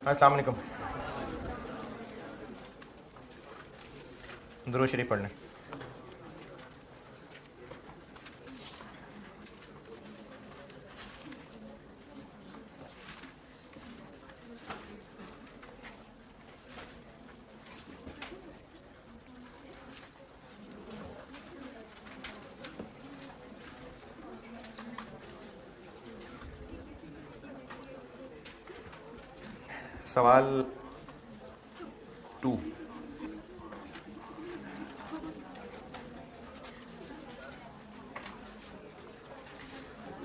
अस्सलाम वालेकुम। दुरूद शरीफ पढ़ लें। सवाल 2।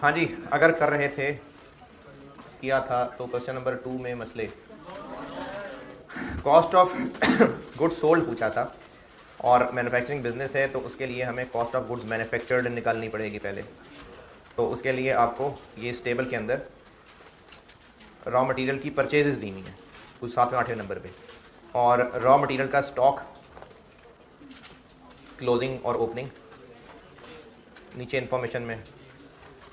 हाँ जी, अगर कर रहे थे किया था तो क्वेश्चन नंबर 2 में मसले कॉस्ट ऑफ गुड्स सोल्ड पूछा था और मैन्युफैक्चरिंग बिजनेस है तो उसके लिए हमें कॉस्ट ऑफ गुड्स मैन्युफैक्चर्ड निकालनी पड़ेगी पहले। तो उसके लिए आपको ये इस टेबल के अंदर रॉ मटेरियल की परचेजेस देनी है कुछ 7वें 8वें नंबर पे, और रॉ मटेरियल का स्टॉक, क्लोजिंग और ओपनिंग नीचे इन्फॉर्मेशन में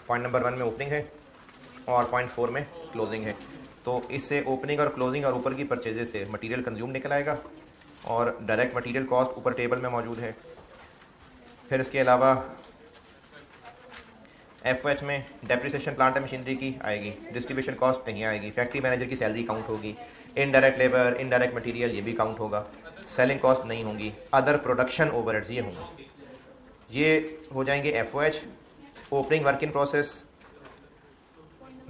पॉइंट नंबर 1 में ओपनिंग है और पॉइंट 4 में क्लोजिंग है। तो इससे ओपनिंग और क्लोजिंग और ऊपर की परचेजेस से मटेरियल कंज्यूम निकल आएगा और डायरेक्ट मटेरियल कॉस्ट ऊपर टेबल में मौजूद है। फिर इसके अलावा FH में डेप्रिसिएशन प्लांट एंड मशीनरी की आएगी, डिस्ट्रीब्यूशन कॉस्ट नहीं आएगी, फैक्ट्री मैनेजर की सैलरी काउंट होगी, इनडायरेक्ट लेबर, इनडायरेक्ट मटेरियल ये भी काउंट होगा, सेलिंग कॉस्ट नहीं होंगी, अदर प्रोडक्शन ओवरहेड्स ये होंगे, ये हो जाएंगे FOH। Opening work in process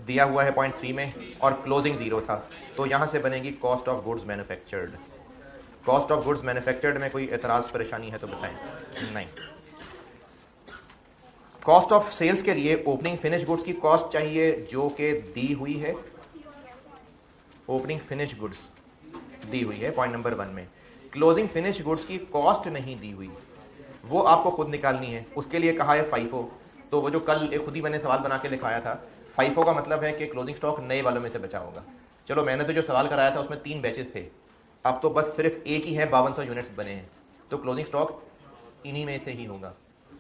दिया हुआ है पॉइंट 3 में और क्लोजिंग 0 था, तो यहाँ से बनेगी cost of goods manufactured. Cost of goods manufactured में कोई एतराज़ परेशानी है तो बताएं? नहीं। कॉस्ट ऑफ सेल्स के लिए ओपनिंग फिनिश गुड्स की कॉस्ट चाहिए जो कि दी हुई है, ओपनिंग फिनिश गुड्स दी हुई है पॉइंट नंबर 1 में। क्लोजिंग फिनिश गुड्स की कॉस्ट नहीं दी हुई, वो आपको खुद निकालनी है। उसके लिए कहा है FIFO। तो वो जो कल खुद ही मैंने सवाल बना के लिखाया था, FIFO का मतलब है कि क्लोजिंग स्टॉक नए वालों में से बचा होगा। चलो मैंने तो जो सवाल कराया था उसमें 3 बैचेस थे, अब तो बस सिर्फ एक ही है, 5200 यूनिट्स बने हैं, तो क्लोजिंग स्टॉक इन्हीं में से ही होगा।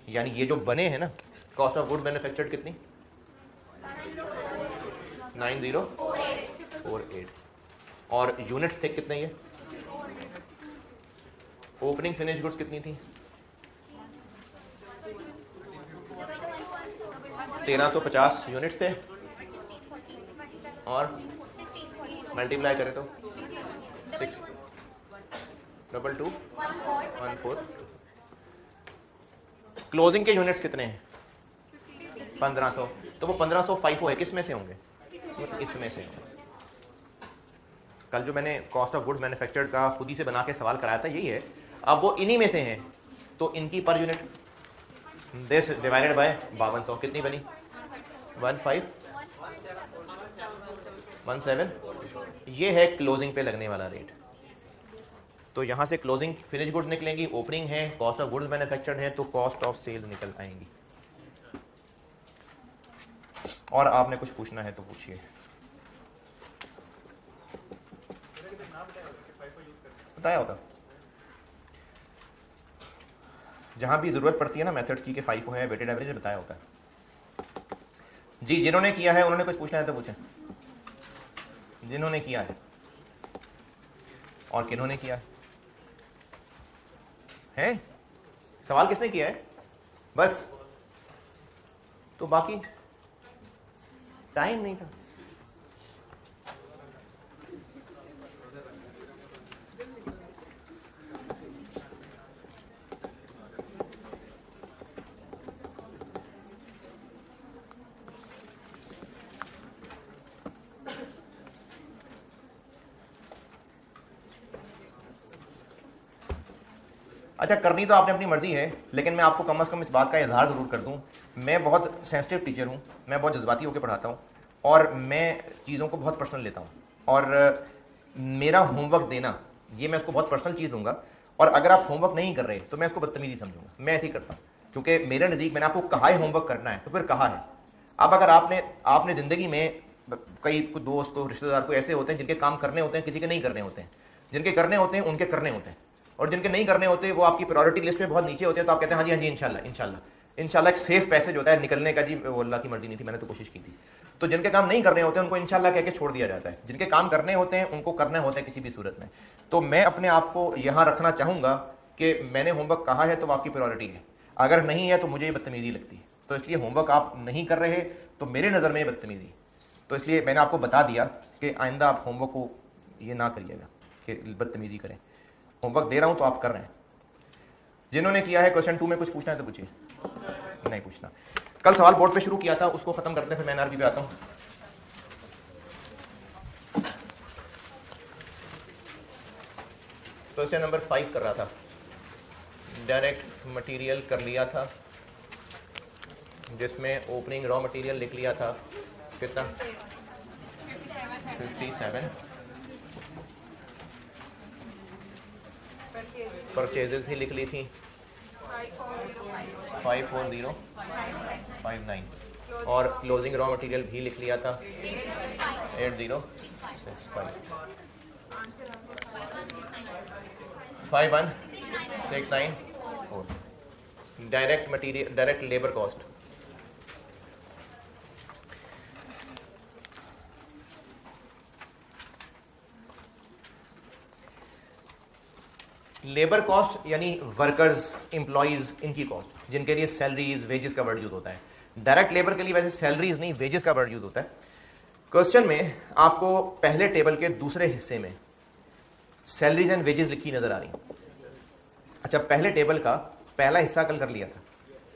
यानी ये जो बने हैं ना, कॉस्ट ऑफ गुड मैन्युफैक्चर्ड कितनी 9048, और यूनिट्स थे कितने ये? ओपनिंग फिनिश गुड्स कितनी थी? 1350 यूनिट्स थे, और मल्टीप्लाई करें तो 62214। क्लोजिंग के यूनिट्स कितने हैं? 1500। तो वो 1500 FIFO है, किस में से होंगे? इसमें से। कल जो मैंने कॉस्ट ऑफ गुड्स मैन्युफैक्चर्ड का खुद ही से बना के सवाल कराया था यही है, अब वो इन्हीं में से हैं, तो इनकी per unit this divided by 5200 कितनी बनी? 1517। ये है क्लोजिंग पे लगने वाला रेट। तो यहाँ से क्लोजिंग फिनिश गुड्स निकलेंगी, ओपनिंग है, कॉस्ट ऑफ गुड्स मैन्युफैक्चर्ड है, तो कॉस्ट ऑफ सेल्स निकल आएंगी। और आपने कुछ पूछना है तो पूछिए। बताया होगा जहां भी जरूरत पड़ती है ना मेथड्स की कि FIFO है, वेटेड एवरेज बताया होता है जी। जिन्होंने किया है उन्होंने कुछ पूछना है तो पूछें, जिन्होंने किया है और किन्होंने किया है? सवाल किसने किया है बस, तो बाकी टाइम नहीं था। अच्छा, करनी तो आपने अपनी मर्जी है, लेकिन मैं आपको कम से कम इस बात का इजहार ज़रूर कर दूं, मैं बहुत सेंसिटिव टीचर हूं, मैं बहुत जज्बाती होकर पढ़ाता हूं और मैं चीज़ों को बहुत पर्सनल लेता हूं, और मेरा होमवर्क देना ये मैं उसको बहुत पर्सनल चीज़ दूंगा, और अगर आप होमवर्क नहीं कर रहे तो मैं उसको बदतमीजी समझूंगा। मैं ऐसे ही करता हूँ क्योंकि मेरे नज़दीक मैंने आपको कहा है होमवर्क करना है तो फिर कहा है। अब अगर आपने ज़िंदगी में कई दोस्त को, रिश्तेदार को ऐसे होते हैं जिनके काम करने होते हैं, किसी के नहीं करने होते हैं, जिनके करने होते हैं उनके करने होते हैं, और जिनके नहीं करने होते वो आपकी प्रायोरिटी लिस्ट में बहुत नीचे होते हैं, तो आप कहते हैं हाँ जी इंशाल्लाह इंशाल्लाह इंशाल्लाह एक सेफ पैसेज होता है निकलने का, जी वो अल्लाह की मर्जी नहीं थी, मैंने तो कोशिश की थी। तो जिनके काम नहीं करने होते हैं उनको इंशाल्लाह कह के छोड़ दिया जाता है, जिनके काम करने होते हैं उनको करने होते हैं किसी भी सूरत में। तो मैं अपने आप को यहाँ रखना चाहूँगा कि मैंने होमवर्क कहा है तो आपकी प्रायोरिटी है, अगर नहीं है तो मुझे ये बदतमीजी लगती है। तो इसलिए होमवर्क आप नहीं कर रहे तो मेरे नज़र में ये बदतमीजी, तो इसलिए मैंने आपको बता दिया कि आइंदा आप होमवर्क को ये ना करिएगा कि बदतमीजी करें। होमवर्क दे रहा हूँ तो आप कर रहे हैं। जिन्होंने किया है क्वेश्चन 2 में कुछ पूछना है तो पूछिए, नहीं पूछना। कल सवाल बोर्ड पे शुरू किया था, उसको खत्म करते हैं, फिर मैं एनआरबी पे आता हूँ। क्वेश्चन नंबर 5 कर रहा था, डायरेक्ट मटेरियल कर लिया था, जिसमें ओपनिंग रॉ मटेरियल लिख लिया था कितना 57, परचेजेस भी लिख ली थी 54059 और क्लोजिंग रॉ मटेरियल भी लिख लिया था 8065 51694। Direct material, direct labour cost, labour cost यानी वर्कर्स, एम्प्लॉइज, इनकी कॉस्ट, जिनके लिए सैलरीज, वेजेस का वर्ड यूज होता है। डायरेक्ट लेबर के लिए वैसे सैलरीज नहीं, वेजेस का वर्ड यूज होता है। क्वेश्चन में आपको पहले टेबल के दूसरे हिस्से में सैलरीज एंड वेजेस लिखी नजर आ रही। अच्छा, पहले टेबल का पहला हिस्सा कल कर लिया था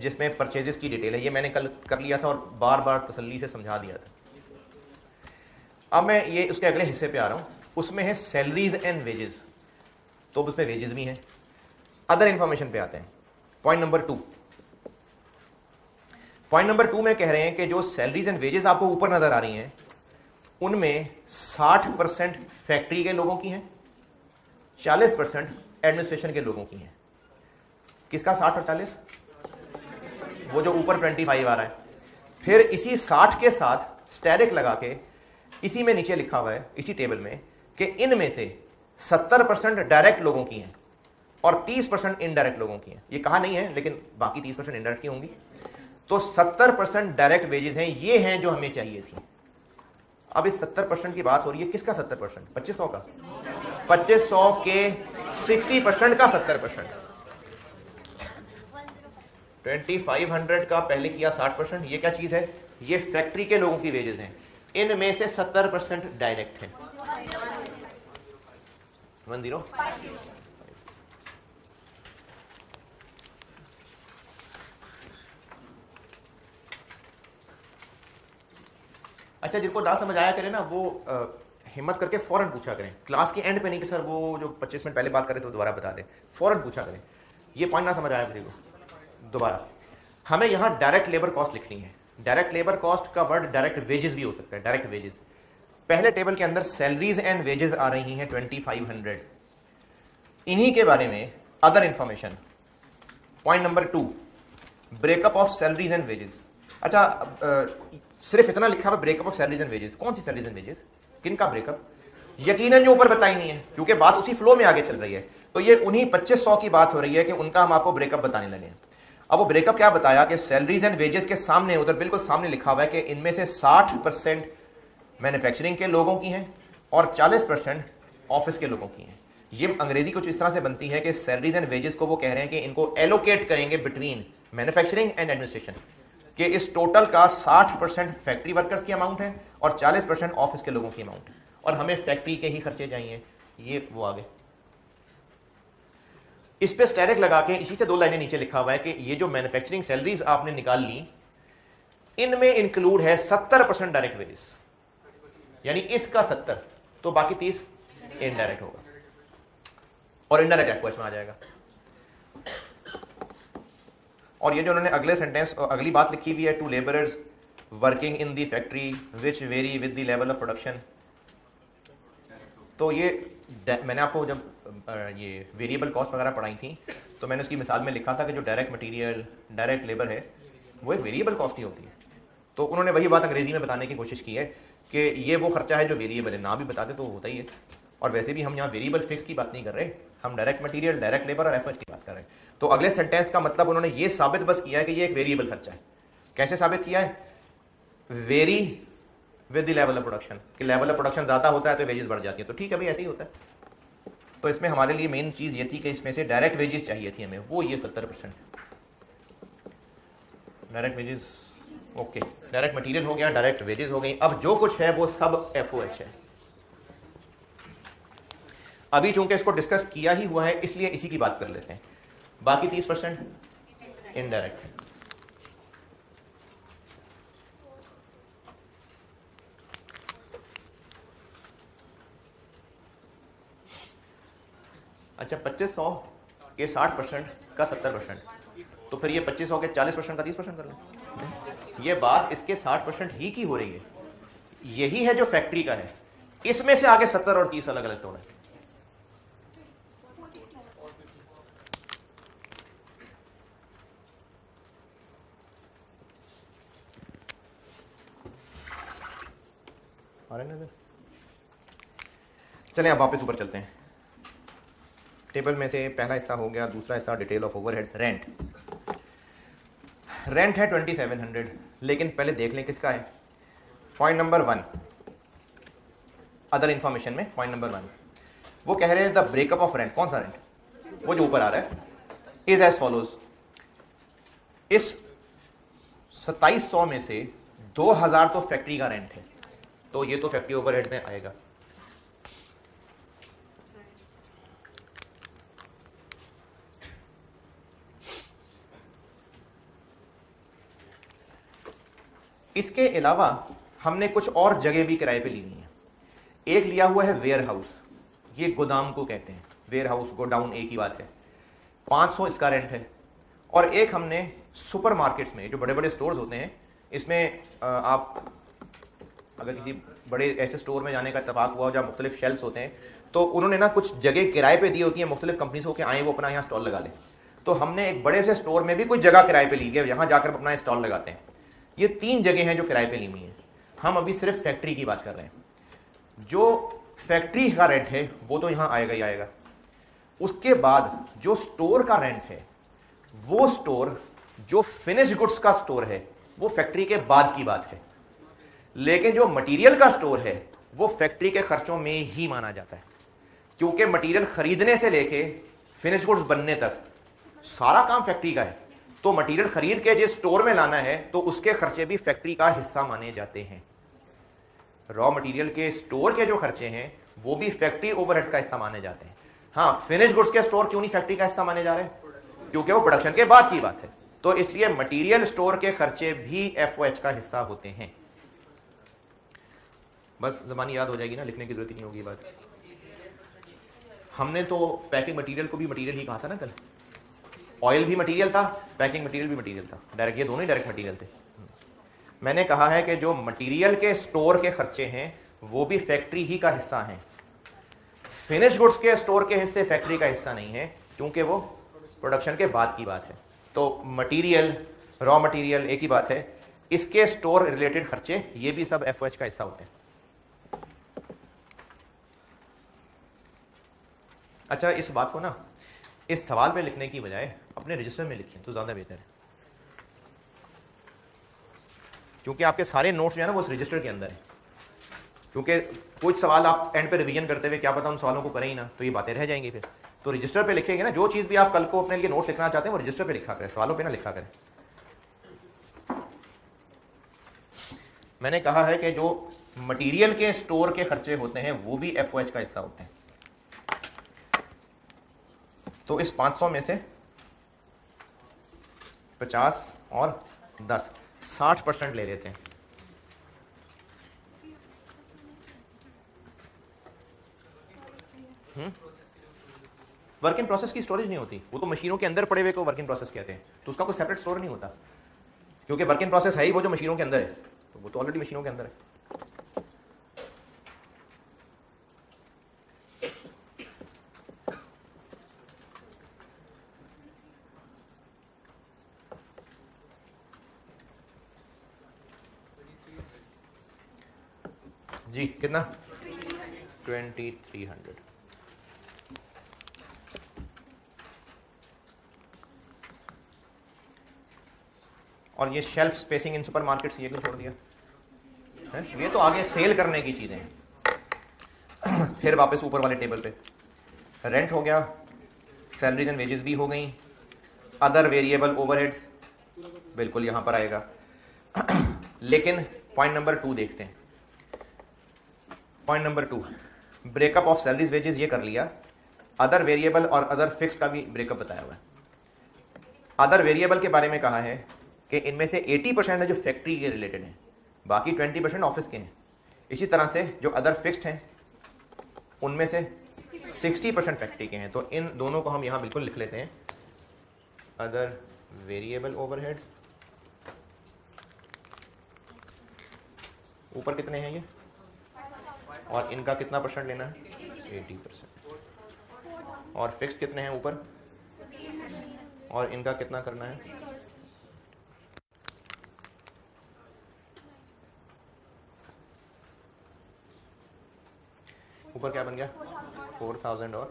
जिसमें परचेजेस की डिटेल है, ये मैंने कल कर लिया था और बार बार तसल्ली से समझा दिया था। अब मैं ये उसके अगले हिस्से पे आ रहा हूं, उसमें है सैलरीज एंड वेजेस, तो उसमें वेजेस भी हैं। अदर इंफॉर्मेशन पे आते हैं। पॉइंट नंबर 2, पॉइंट नंबर 2 में कह रहे हैं कि जो सैलरीज एंड वेजेस आपको ऊपर नजर आ रही हैं उनमें 60% फैक्ट्री के लोगों की हैं, 40% एडमिनिस्ट्रेशन के लोगों की हैं। किसका 60 और 40? वो जो ऊपर 25 आ रहा है। फिर इसी 60 के साथ स्टेरिक लगा के इसी में नीचे लिखा हुआ है इसी टेबल में कि इनमें से 70% डायरेक्ट लोगों की हैं और 30% इनडायरेक्ट लोगों की हैं। ये कहा नहीं है लेकिन बाकी 30% इनडायरेक्ट की होंगी। तो 70% डायरेक्ट वेजेस हैं, ये हैं जो हमें चाहिए थी। अब इस 70% की बात हो रही है, किसका 70%? 2500 का, 2500 के 60% का 70%, 2500 का पहले किया 60%। ये क्या चीज है? ये फैक्ट्री के लोगों की वेजेस हैं, इनमें से 70% डायरेक्ट है। 10। अच्छा, जिनको ना समझ आया करें ना वो हिम्मत करके फौरन पूछा करें, क्लास के एंड पे नहीं कि सर वो जो 25 मिनट पहले बात करें तो दोबारा बता दें। फौरन पूछा करें, ये पॉइंट ना समझ आया किसी को दोबारा। हमें यहाँ डायरेक्ट लेबर कॉस्ट लिखनी है। डायरेक्ट लेबर कॉस्ट का वर्ड डायरेक्ट वेजेस भी हो सकता है, डायरेक्ट वेजेस। पहले टेबल के अंदर सैलरीज एंड वेजेस आ रही हैं 2500, इन्हीं के बारे में other information. Point number 2, breakup of salaries and wages. अच्छा, सिर्फ इतना लिखा हुआ breakup of salaries and wages. कौन सी सैलरीज एंड वेजेस, किन का ब्रेकअप? यकीनन जो ऊपर बताई नहीं है, क्योंकि बात उसी फ्लो में आगे चल रही है। तो ये उन्हीं 2500 की बात हो रही है कि उनका हम आपको ब्रेकअप बताने लगे हैं। अब वो ब्रेकअप क्या बताया कि सैलरीज एंड वेजेस के सामने, उधर बिल्कुल सामने लिखा हुआ है कि इनमें से 60% मैन्युफैक्चरिंग के लोगों की हैं और 40% ऑफिस के लोगों की हैं। ये अंग्रेजी कुछ इस तरह से बनती है कि सैलरीज एंड वेजेस को वो कह रहे हैं कि इनको एलोकेट करेंगे बिटवीन मैन्युफैक्चरिंग एंड एडमिनिस्ट्रेशन, कि इस टोटल का 60% फैक्ट्री वर्कर्स की अमाउंट है और 40% ऑफिस के लोगों की अमाउंट है, और हमें फैक्ट्री के ही खर्चे चाहिए। ये वो आगे इस पे स्टेरिक लगा के इसी से 2 लाइनें नीचे लिखा हुआ है कि ये जो मैन्युफैक्चरिंग सैलरीज आपने निकाल ली, इनमें इंक्लूड है 70% डायरेक्ट वेजेस, यानी इसका 70, तो बाकी 30 इनडायरेक्ट होगा और इनडायरेक्ट एफओएच में आ जाएगा। और ये जो उन्होंने अगले सेंटेंस, अगली बात लिखी हुई है, two labourers working in the factory which vary with the level of production. तो ये मैंने आपको जब ये वेरिएबल कॉस्ट वगैरह पढ़ाई थी तो मैंने उसकी मिसाल में लिखा था कि जो डायरेक्ट मटेरियल, डायरेक्ट लेबर है वो एक वेरिएबल कॉस्ट ही होती है। तो उन्होंने वही बात अंग्रेजी में बताने की कोशिश की है कि ये वो खर्चा है जो वेरिएबल है, ना भी बताते तो होता ही है। और वैसे भी हम यहाँ वेरिएबल फिक्स की बात नहीं कर रहे, हम डायरेक्ट मटेरियल, डायरेक्ट लेबर और एफर्ट की बात कर रहे हैं। तो अगले सेंटेंस का मतलब उन्होंने ये साबित बस किया है कि ये एक वेरिएबल खर्चा है। कैसे साबित किया है? Very with the level of production, कि लेवल ऑफ प्रोडक्शन ज्यादा होता है तो वेजेस बढ़ जाती है। तो ठीक है भाई, ऐसे ही होता है। तो इसमें हमारे लिए मेन चीज ये थी कि इसमें से डायरेक्ट वेजेस चाहिए थी हमें, वो ये 70% direct wages. Okay, direct material हो गया, डायरेक्ट वेजेस हो गई। अब जो कुछ है वो सब एफओएच है। अभी चूंकि इसको डिस्कस किया ही हुआ है इसलिए इसी की बात कर लेते हैं। बाकी 30% इनडायरेक्ट। अच्छा, 2500 के 60% का 70%, तो फिर ये 2500 के 40% का 30% कर लें। ये बात इसके 60% ही की हो रही है, यही है जो फैक्ट्री का है। इसमें से आगे 70 और 30 अलग अलग तोड़े। चलें अब वापस ऊपर चलते हैं। टेबल में से पहला हिस्सा हो गया, दूसरा हिस्सा detail of overheads. Rent, rent है 2700, लेकिन पहले देख लें किसका है। पॉइंट नंबर 1 अदर इंफॉर्मेशन में, पॉइंट नंबर 1 वो कह रहे हैं द ब्रेकअप ऑफ रेंट। कौन सा रेंट? वो जो ऊपर आ रहा है, इज एज फॉलोज। इस 2700 में से 2000 तो फैक्ट्री का रेंट है, तो ये तो फैक्ट्री ओवरहेड में आएगा। इसके अलावा हमने कुछ और जगह भी किराए पे ली हुई है। एक लिया हुआ है वेयर हाउस, ये गोदाम को कहते हैं, वेयर हाउस गोडाउन एक ही बात है। 500 इसका रेंट है। और एक हमने सुपर मार्केट्स में, जो बड़े बड़े स्टोर्स होते हैं, इसमें आप अगर किसी बड़े ऐसे स्टोर में जाने का इत्तेफाक हुआ जहाँ मुख्तलिफ शेल्फ्स होते हैं, तो उन्होंने ना कुछ जगह किराए पे दी होती है मुख्तलिफ कंपनीज को कि आए वो अपना यहाँ स्टॉल लगा लें। तो हमने एक बड़े से स्टोर में भी कोई जगह किराए पे ली है, यहाँ जाकर अपना स्टॉल लगाते हैं। ये 3 जगह हैं जो किराए पे ली हुई हैं। हम अभी सिर्फ फैक्ट्री की बात कर रहे हैं। जो फैक्ट्री का रेंट है वो तो यहाँ आएगा ही आएगा। उसके बाद जो स्टोर का रेंट है, वो स्टोर जो फिनिश गुड्स का स्टोर है वो फैक्ट्री के बाद की बात है। लेकिन जो मटेरियल का स्टोर है वो फैक्ट्री के खर्चों में ही माना जाता है, क्योंकि मटेरियल खरीदने से लेके फिनिश गुड्स बनने तक सारा काम फैक्ट्री का है। तो मटेरियल खरीद के जिस स्टोर में लाना है तो उसके खर्चे भी फैक्ट्री का हिस्सा माने जाते हैं। रॉ मटेरियल के स्टोर के जो खर्चे हैं वो भी फैक्ट्री ओवरहेड्स का हिस्सा माने जाते हैं। हाँ, फिनिश गुड्स के स्टोर क्यों नहीं फैक्ट्री का हिस्सा माने जा रहे? क्योंकि वो प्रोडक्शन के बाद की बात है। तो इसलिए मटेरियल स्टोर के खर्चे भी एफओएच का हिस्सा होते हैं। बस ज़बानी याद हो जाएगी ना, लिखने की जरूरत ही नहीं होगी बात। हमने तो पैकिंग मटेरियल को भी मटेरियल ही कहा था ना कल। ऑयल भी मटेरियल था, पैकिंग मटेरियल भी मटेरियल था, डायरेक्ट, ये दोनों ही डायरेक्ट मटेरियल थे। मैंने कहा है कि जो मटेरियल के स्टोर के खर्चे हैं वो भी फैक्ट्री ही का हिस्सा हैं। फिनिश गुड्स के स्टोर के हिस्से फैक्ट्री का हिस्सा नहीं है, क्योंकि वो प्रोडक्शन के बाद की बात है। तो मटेरियल, रॉ मटेरियल एक ही बात है। इसके स्टोर रिलेटेड खर्चे ये भी सब एफओएच का हिस्सा होते हैं। अच्छा, इस बात को ना इस सवाल पे लिखने की बजाय अपने रजिस्टर में लिखिए तो ज़्यादा बेहतर है, क्योंकि आपके सारे नोट्स जो है ना वो उस रजिस्टर के अंदर है। क्योंकि कुछ सवाल आप एंड पे रिवीजन करते हुए क्या पता उन सवालों को करें ही ना, तो ये बातें रह जाएंगी। फिर तो रजिस्टर पे लिखेंगे ना, जो चीज़ भी आप कल को अपने लिए नोट लिखना चाहते हैं वो रजिस्टर पे लिखा करें, सवालों पे ना लिखा करें। मैंने कहा है कि जो मटेरियल के स्टोर के खर्चे होते हैं वो भी एफओएच का हिस्सा होते हैं। तो इस 500 में से 50 और 10 60% ले लेते हैं। वर्क इन प्रोसेस की स्टोरेज नहीं होती, वो तो मशीनों के अंदर पड़े हुए को वर्क इन प्रोसेस कहते हैं। तो उसका कोई सेपरेट स्टोर नहीं होता, क्योंकि वर्क इन प्रोसेस है ही वो जो मशीनों के अंदर है, तो वो तो ऑलरेडी मशीनों के अंदर है। जी कितना? 2300। और ये शेल्फ स्पेसिंग इन सुपर मार्केट्स, ये क्यों छोड़ दिया है? ये तो आगे सेल करने की चीजें हैं। फिर वापस ऊपर वाले टेबल पे रेंट हो गया, सैलरीज एंड वेजेस भी हो गई, अदर वेरिएबल ओवरहेड्स बिल्कुल यहां पर आएगा। लेकिन पॉइंट नंबर 2 देखते हैं। Point number 2, breakup of salaries wages ये कर लिया, अदर वेरिएबल और अदर फिक्स का भी ब्रेकअप बताया हुआ है। अदर वेरिएबल के बारे में कहा है कि इनमें से 80% है जो फैक्ट्री के रिलेटेड है, बाकी 20% ऑफिस के हैं। इसी तरह से जो अदर फिक्स्ड हैं उनमें से 60% फैक्ट्री के हैं। तो इन दोनों को हम यहां बिल्कुल लिख लेते हैं, अदर वेरिएबल ओवरहेड्स। ऊपर कितने हैं ये, और इनका कितना परसेंट लेना है, 80%। और फिक्स्ड कितने हैं ऊपर, और इनका कितना करना है, ऊपर क्या बन गया, 4000 और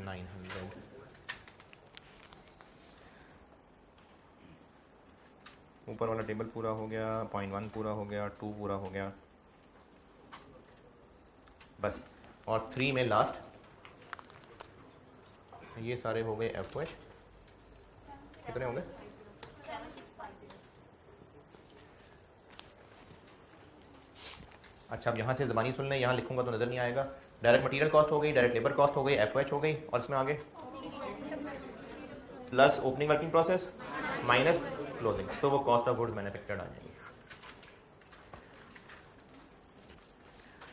900। ऊपर वाला टेबल पूरा हो गया, पॉइंट 1 पूरा हो गया, 2 पूरा हो गया, बस। और 3 में लास्ट ये सारे हो गए एफ एच। कितने होंगे, अच्छा अब यहाँ से ज़बानी सुन लें, यहाँ लिखूंगा तो नज़र नहीं आएगा। डायरेक्ट मटेरियल कॉस्ट हो गई, डायरेक्ट लेबर कॉस्ट हो गई, एफ एच हो गई, और इसमें आगे plus opening working process minus closing, तो वो कॉस्ट ऑफ गुड्स मैन्युफैक्चर्ड आ जाएगी।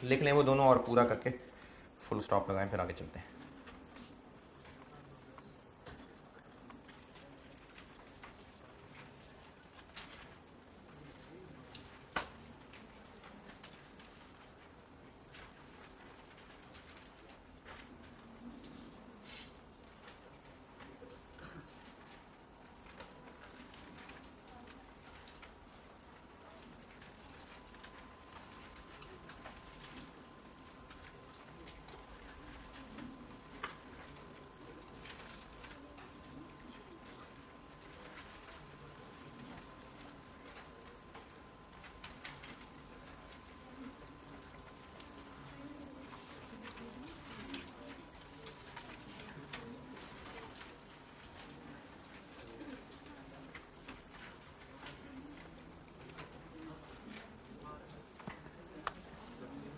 लिख लें वो दोनों और पूरा करके फुल स्टॉप लगाएं, फिर आगे चलते हैं।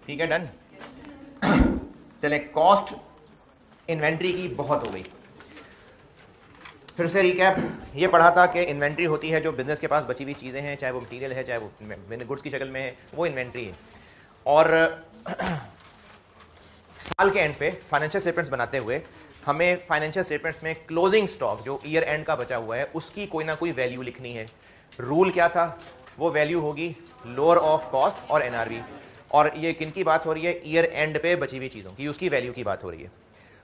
ठीक है, डन। चले, कॉस्ट इन्वेंट्री की बहुत हो गई। फिर से रिकैप, ये पढ़ा था कि इन्वेंट्री होती है जो बिजनेस के पास बची हुई चीज़ें हैं, चाहे वो मटेरियल है, चाहे वो गुड्स की शक्ल में है, वो इन्वेंट्री है। और साल के एंड पे फाइनेंशियल स्टेटमेंट्स बनाते हुए हमें फाइनेंशियल स्टेटमेंट्स में क्लोजिंग स्टॉक जो ईयर एंड का बचा हुआ है उसकी कोई ना कोई वैल्यू लिखनी है। रूल क्या था, वो वैल्यू होगी लोअर ऑफ कॉस्ट और एनआरवी। और ये किन की बात हो रही है, ईयर एंड पे बची हुई चीज़ों की, उसकी वैल्यू की बात हो रही है।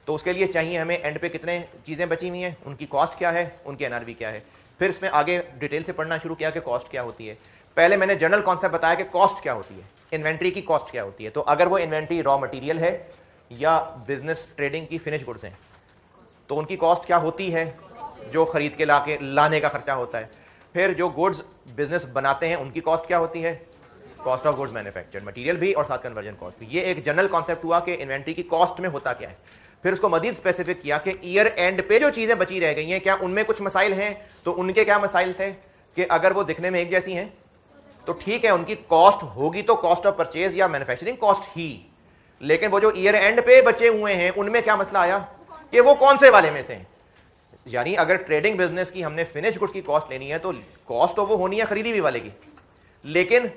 तो उसके लिए चाहिए हमें एंड पे कितने चीज़ें बची हुई हैं, उनकी कॉस्ट क्या है, उनकी एनआरवी क्या है। फिर इसमें आगे डिटेल से पढ़ना शुरू किया कि कॉस्ट क्या होती है। पहले मैंने जनरल कॉन्सेप्ट बताया कि कॉस्ट क्या होती है, इन्वेंट्री की कॉस्ट क्या होती है। तो अगर वो इन्वेंट्री रॉ मटेरियल है या बिजनेस ट्रेडिंग की फिनिश गुड्स हैं तो उनकी कॉस्ट क्या होती है, जो खरीद के लाने का खर्चा होता है। फिर जो गुड्स बिजनेस बनाते हैं उनकी कॉस्ट क्या होती है, cost of goods manufactured, material भी और साथ कन्वर्जन कॉस्ट भी। ये एक जनरल कॉन्सेप्ट हुआ कि इन्वेंट्री की कॉस्ट में होता क्या है। फिर उसको मजीद स्पेसिफिक किया कि ईयर एंड पे जो चीजें बची रह गई हैं क्या उनमें कुछ मसाइल हैं। तो उनके क्या मसाइल थे कि अगर वो दिखने में एक जैसी हैं तो ठीक है, उनकी कॉस्ट होगी तो कॉस्ट ऑफ परचेज या मैन्युफैक्चरिंग कॉस्ट ही, लेकिन वो जो ईयर एंड पे बचे हुए हैं उनमें क्या मसला आया कि वो कौन से वाले में से हैं। यानी अगर ट्रेडिंग बिजनेस की हमने फिनिश गुड्स की कॉस्ट लेनी है तो कॉस्ट तो वो होनी है खरीदी हुई वाले की, लेकिन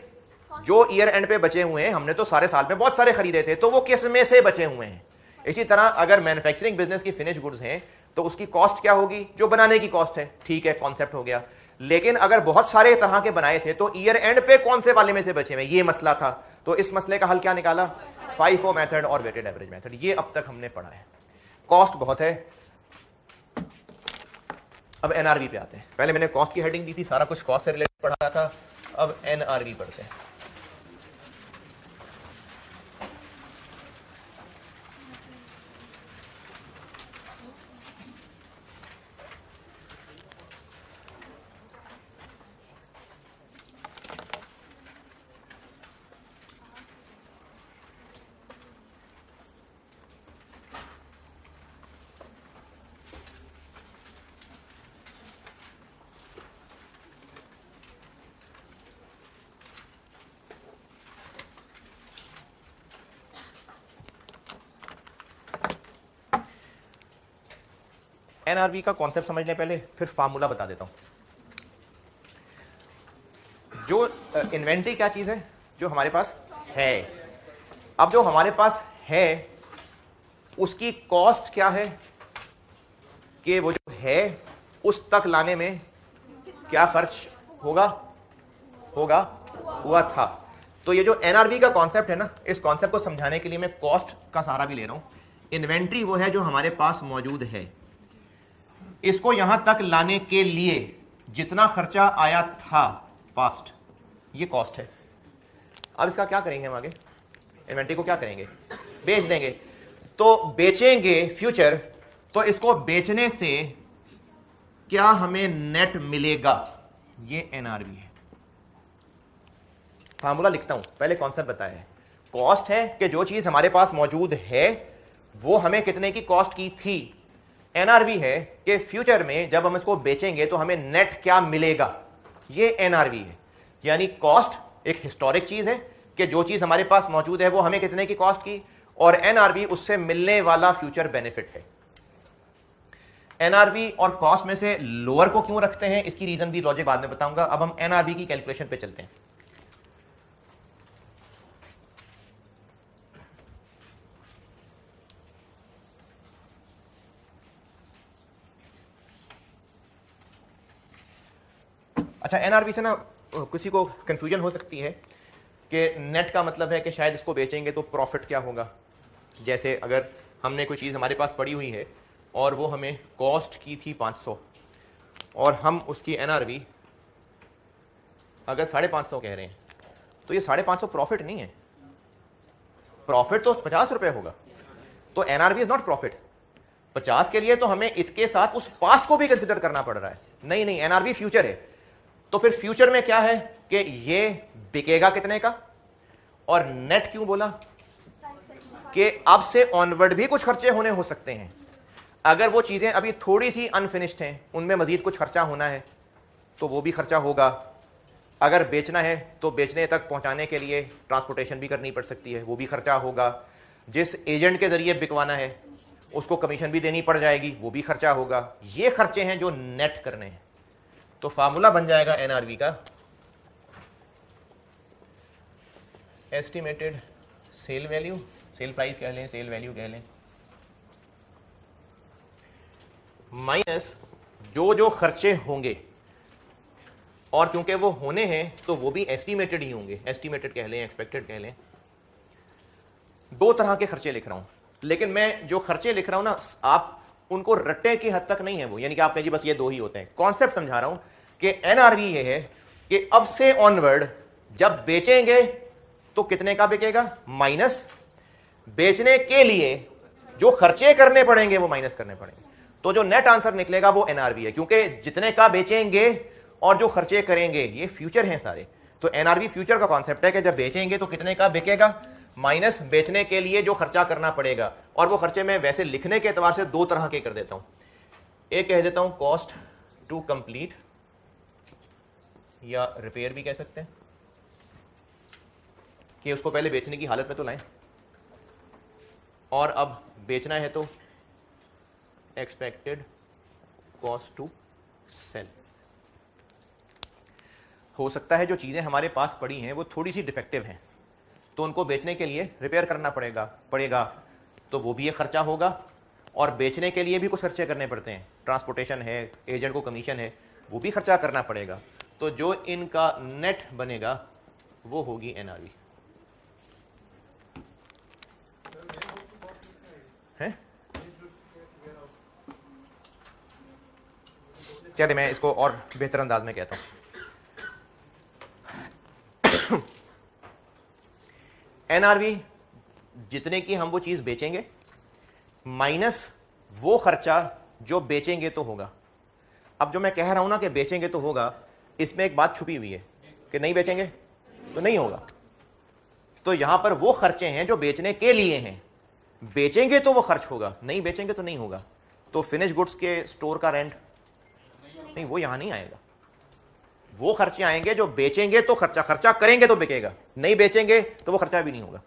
जो ईयर एंड पे बचे हुए हैं हमने तो सारे साल में बहुत सारे खरीदे थे, तो वो किस में से बचे हुए हैं। इसी तरह अगर मैन्युफैक्चरिंग बिजनेस की फिनिश गुड्स हैं तो उसकी कॉस्ट क्या होगी, जो बनाने की कॉस्ट है। ठीक है, कॉन्सेप्ट हो गया। लेकिन अगर बहुत सारे तरह के बनाए थे तो ईयर एंड पे कौन से वाले में से बचे हुए, ये मसला था। तो इस मसले का हल क्या निकाला, FIFO मेथड और वेटेड एवरेज मेथड। ये अब तक हमने पढ़ा है। कॉस्ट बहुत है। अब एनआरवी पे आते हैं। पहले मैंने कॉस्ट की हेडिंग दी थी, सारा कुछ कॉस्ट से रिलेटेड पढ़ा था। अब एनआरवी पढ़ते हैं। एनआरवी का कॉन्सेप्ट समझ लें पहले, फिर फार्मूला बता देता हूं। जो इन्वेंट्री क्या चीज है? जो हमारे पास है। अब जो हमारे पास है उसकी कॉस्ट क्या है कि वो जो है उस तक लाने में क्या खर्च होगा हुआ था। तो ये जो एनआरवी का कॉन्सेप्ट है ना, इस कॉन्सेप्ट को समझाने के लिए मैं कॉस्ट का सहारा भी ले रहा हूं। इन्वेंट्री वो है जो हमारे पास मौजूद है, इसको यहां तक लाने के लिए जितना खर्चा आया था पास्ट, ये कॉस्ट है। अब इसका क्या करेंगे हम आगे? इन्वेंट्री को क्या करेंगे? बेच देंगे। तो बेचेंगे फ्यूचर, तो इसको बेचने से क्या हमें नेट मिलेगा? ये एनआरवी है। फार्मूला लिखता हूं, पहले कॉन्सेप्ट बताया है। कॉस्ट है कि जो चीज हमारे पास मौजूद है वो हमें कितने की कॉस्ट की थी। एनआरवी है कि फ्यूचर में जब हम इसको बेचेंगे तो हमें नेट क्या मिलेगा। ये एनआरवी है। यानी कॉस्ट एक हिस्टोरिक चीज है कि जो चीज हमारे पास मौजूद है वो हमें कितने की कॉस्ट की, और एनआरवी उससे मिलने वाला फ्यूचर बेनिफिट है। एनआरवी और कॉस्ट में से लोअर को क्यों रखते हैं, इसकी रीजन भी लॉजिक बाद में बताऊंगा। अब हम एनआरवी की कैलकुलेशन पे चलते हैं। अच्छा, एनआरवी से ना किसी को कंफ्यूजन हो सकती है कि नेट का मतलब है कि शायद इसको बेचेंगे तो प्रॉफिट क्या होगा। जैसे अगर हमने कोई चीज़ हमारे पास पड़ी हुई है और वो हमें कॉस्ट की थी 500 और हम उसकी एनआरवी अगर 550 कह रहे हैं, तो ये 550 प्रॉफिट नहीं है। प्रॉफिट तो 50 रुपए होगा। तो एनआरवी इज नॉट प्रॉफिट। 50 के लिए तो हमें इसके साथ उस पास्ट को भी कंसिडर करना पड़ रहा है। नहीं, एनआरवी फ्यूचर है। तो फिर फ्यूचर में क्या है कि ये बिकेगा कितने का, और नेट क्यों बोला कि अब से ऑनवर्ड भी कुछ खर्चे होने हो सकते हैं। अगर वो चीजें अभी थोड़ी सी अनफिनिश्ड हैं, उनमें मजीद कुछ खर्चा होना है तो वो भी खर्चा होगा। अगर बेचना है तो बेचने तक पहुंचाने के लिए ट्रांसपोर्टेशन भी करनी पड़ सकती है, वो भी खर्चा होगा। जिस एजेंट के जरिए बिकवाना है उसको कमीशन भी देनी पड़ जाएगी, वो भी खर्चा होगा। ये खर्चे हैं जो नेट करने हैं। तो फार्मूला बन जाएगा एनआरवी का, estimated cell value, sale price कह लें, सेल वैल्यू कह लें, माइनस जो जो खर्चे होंगे। और क्योंकि वो होने हैं तो वो भी एस्टिमेटेड ही होंगे। एस्टिमेटेड कह लें, एक्सपेक्टेड कह लें। दो तरह के खर्चे लिख रहा हूं, लेकिन मैं जो खर्चे लिख रहा हूं ना, आप उनको रट्टे की हद तक नहीं है वो, यानी कि आप कहें जी बस ये दो ही होते हैं। कॉन्सेप्ट समझा रहा हूं कि एनआरवी ये है कि अब से ऑनवर्ड जब बेचेंगे तो कितने का बिकेगा, माइनस बेचने के लिए जो खर्चे करने पड़ेंगे वो माइनस करने पड़ेंगे। तो जो नेट आंसर निकलेगा वो एनआरवी है, क्योंकि जितने का बेचेंगे और जो खर्चे करेंगे ये फ्यूचर हैं सारे। तो एनआरवी फ्यूचर का कॉन्सेप्ट है कि जब बेचेंगे तो कितने का बिकेगा, माइनस बेचने के लिए जो खर्चा करना पड़ेगा। और वो खर्चे मैं वैसे लिखने के एतबार से दो तरह के कर देता हूं। एक कह देता हूं कॉस्ट टू कंप्लीट, या रिपेयर भी कह सकते हैं, कि उसको पहले बेचने की हालत में तो लाएं और अब बेचना है तो एक्सपेक्टेड कॉस्ट टू सेल। हो सकता है जो चीजें हमारे पास पड़ी हैं वो थोड़ी सी डिफेक्टिव हैं, तो उनको बेचने के लिए रिपेयर करना पड़ेगा, तो वो भी एक खर्चा होगा। और बेचने के लिए भी कुछ खर्चे करने पड़ते हैं, ट्रांसपोर्टेशन है, एजेंट को कमीशन है, वो भी खर्चा करना पड़ेगा। तो जो इनका नेट बनेगा वो होगी एनआरवी। है चलिए मैं इसको और बेहतर अंदाज में कहता हूं। एनआरवी जितने की हम वो चीज बेचेंगे माइनस वो खर्चा जो बेचेंगे तो होगा। अब जो मैं कह रहा हूं ना कि बेचेंगे तो होगा, इसमें एक बात छुपी हुई है कि नहीं बेचेंगे तो नहीं होगा। तो यहां पर वो खर्चे हैं जो बेचने के लिए हैं, बेचेंगे तो वो खर्च होगा, नहीं बेचेंगे तो नहीं होगा। तो फिनिश गुड्स के स्टोर का रेंट नहीं, वो यहां नहीं आएगा। वो खर्चे आएंगे जो बेचेंगे तो खर्चा करेंगे तो बिकेगा, नहीं बेचेंगे तो वो खर्चा भी नहीं होगा।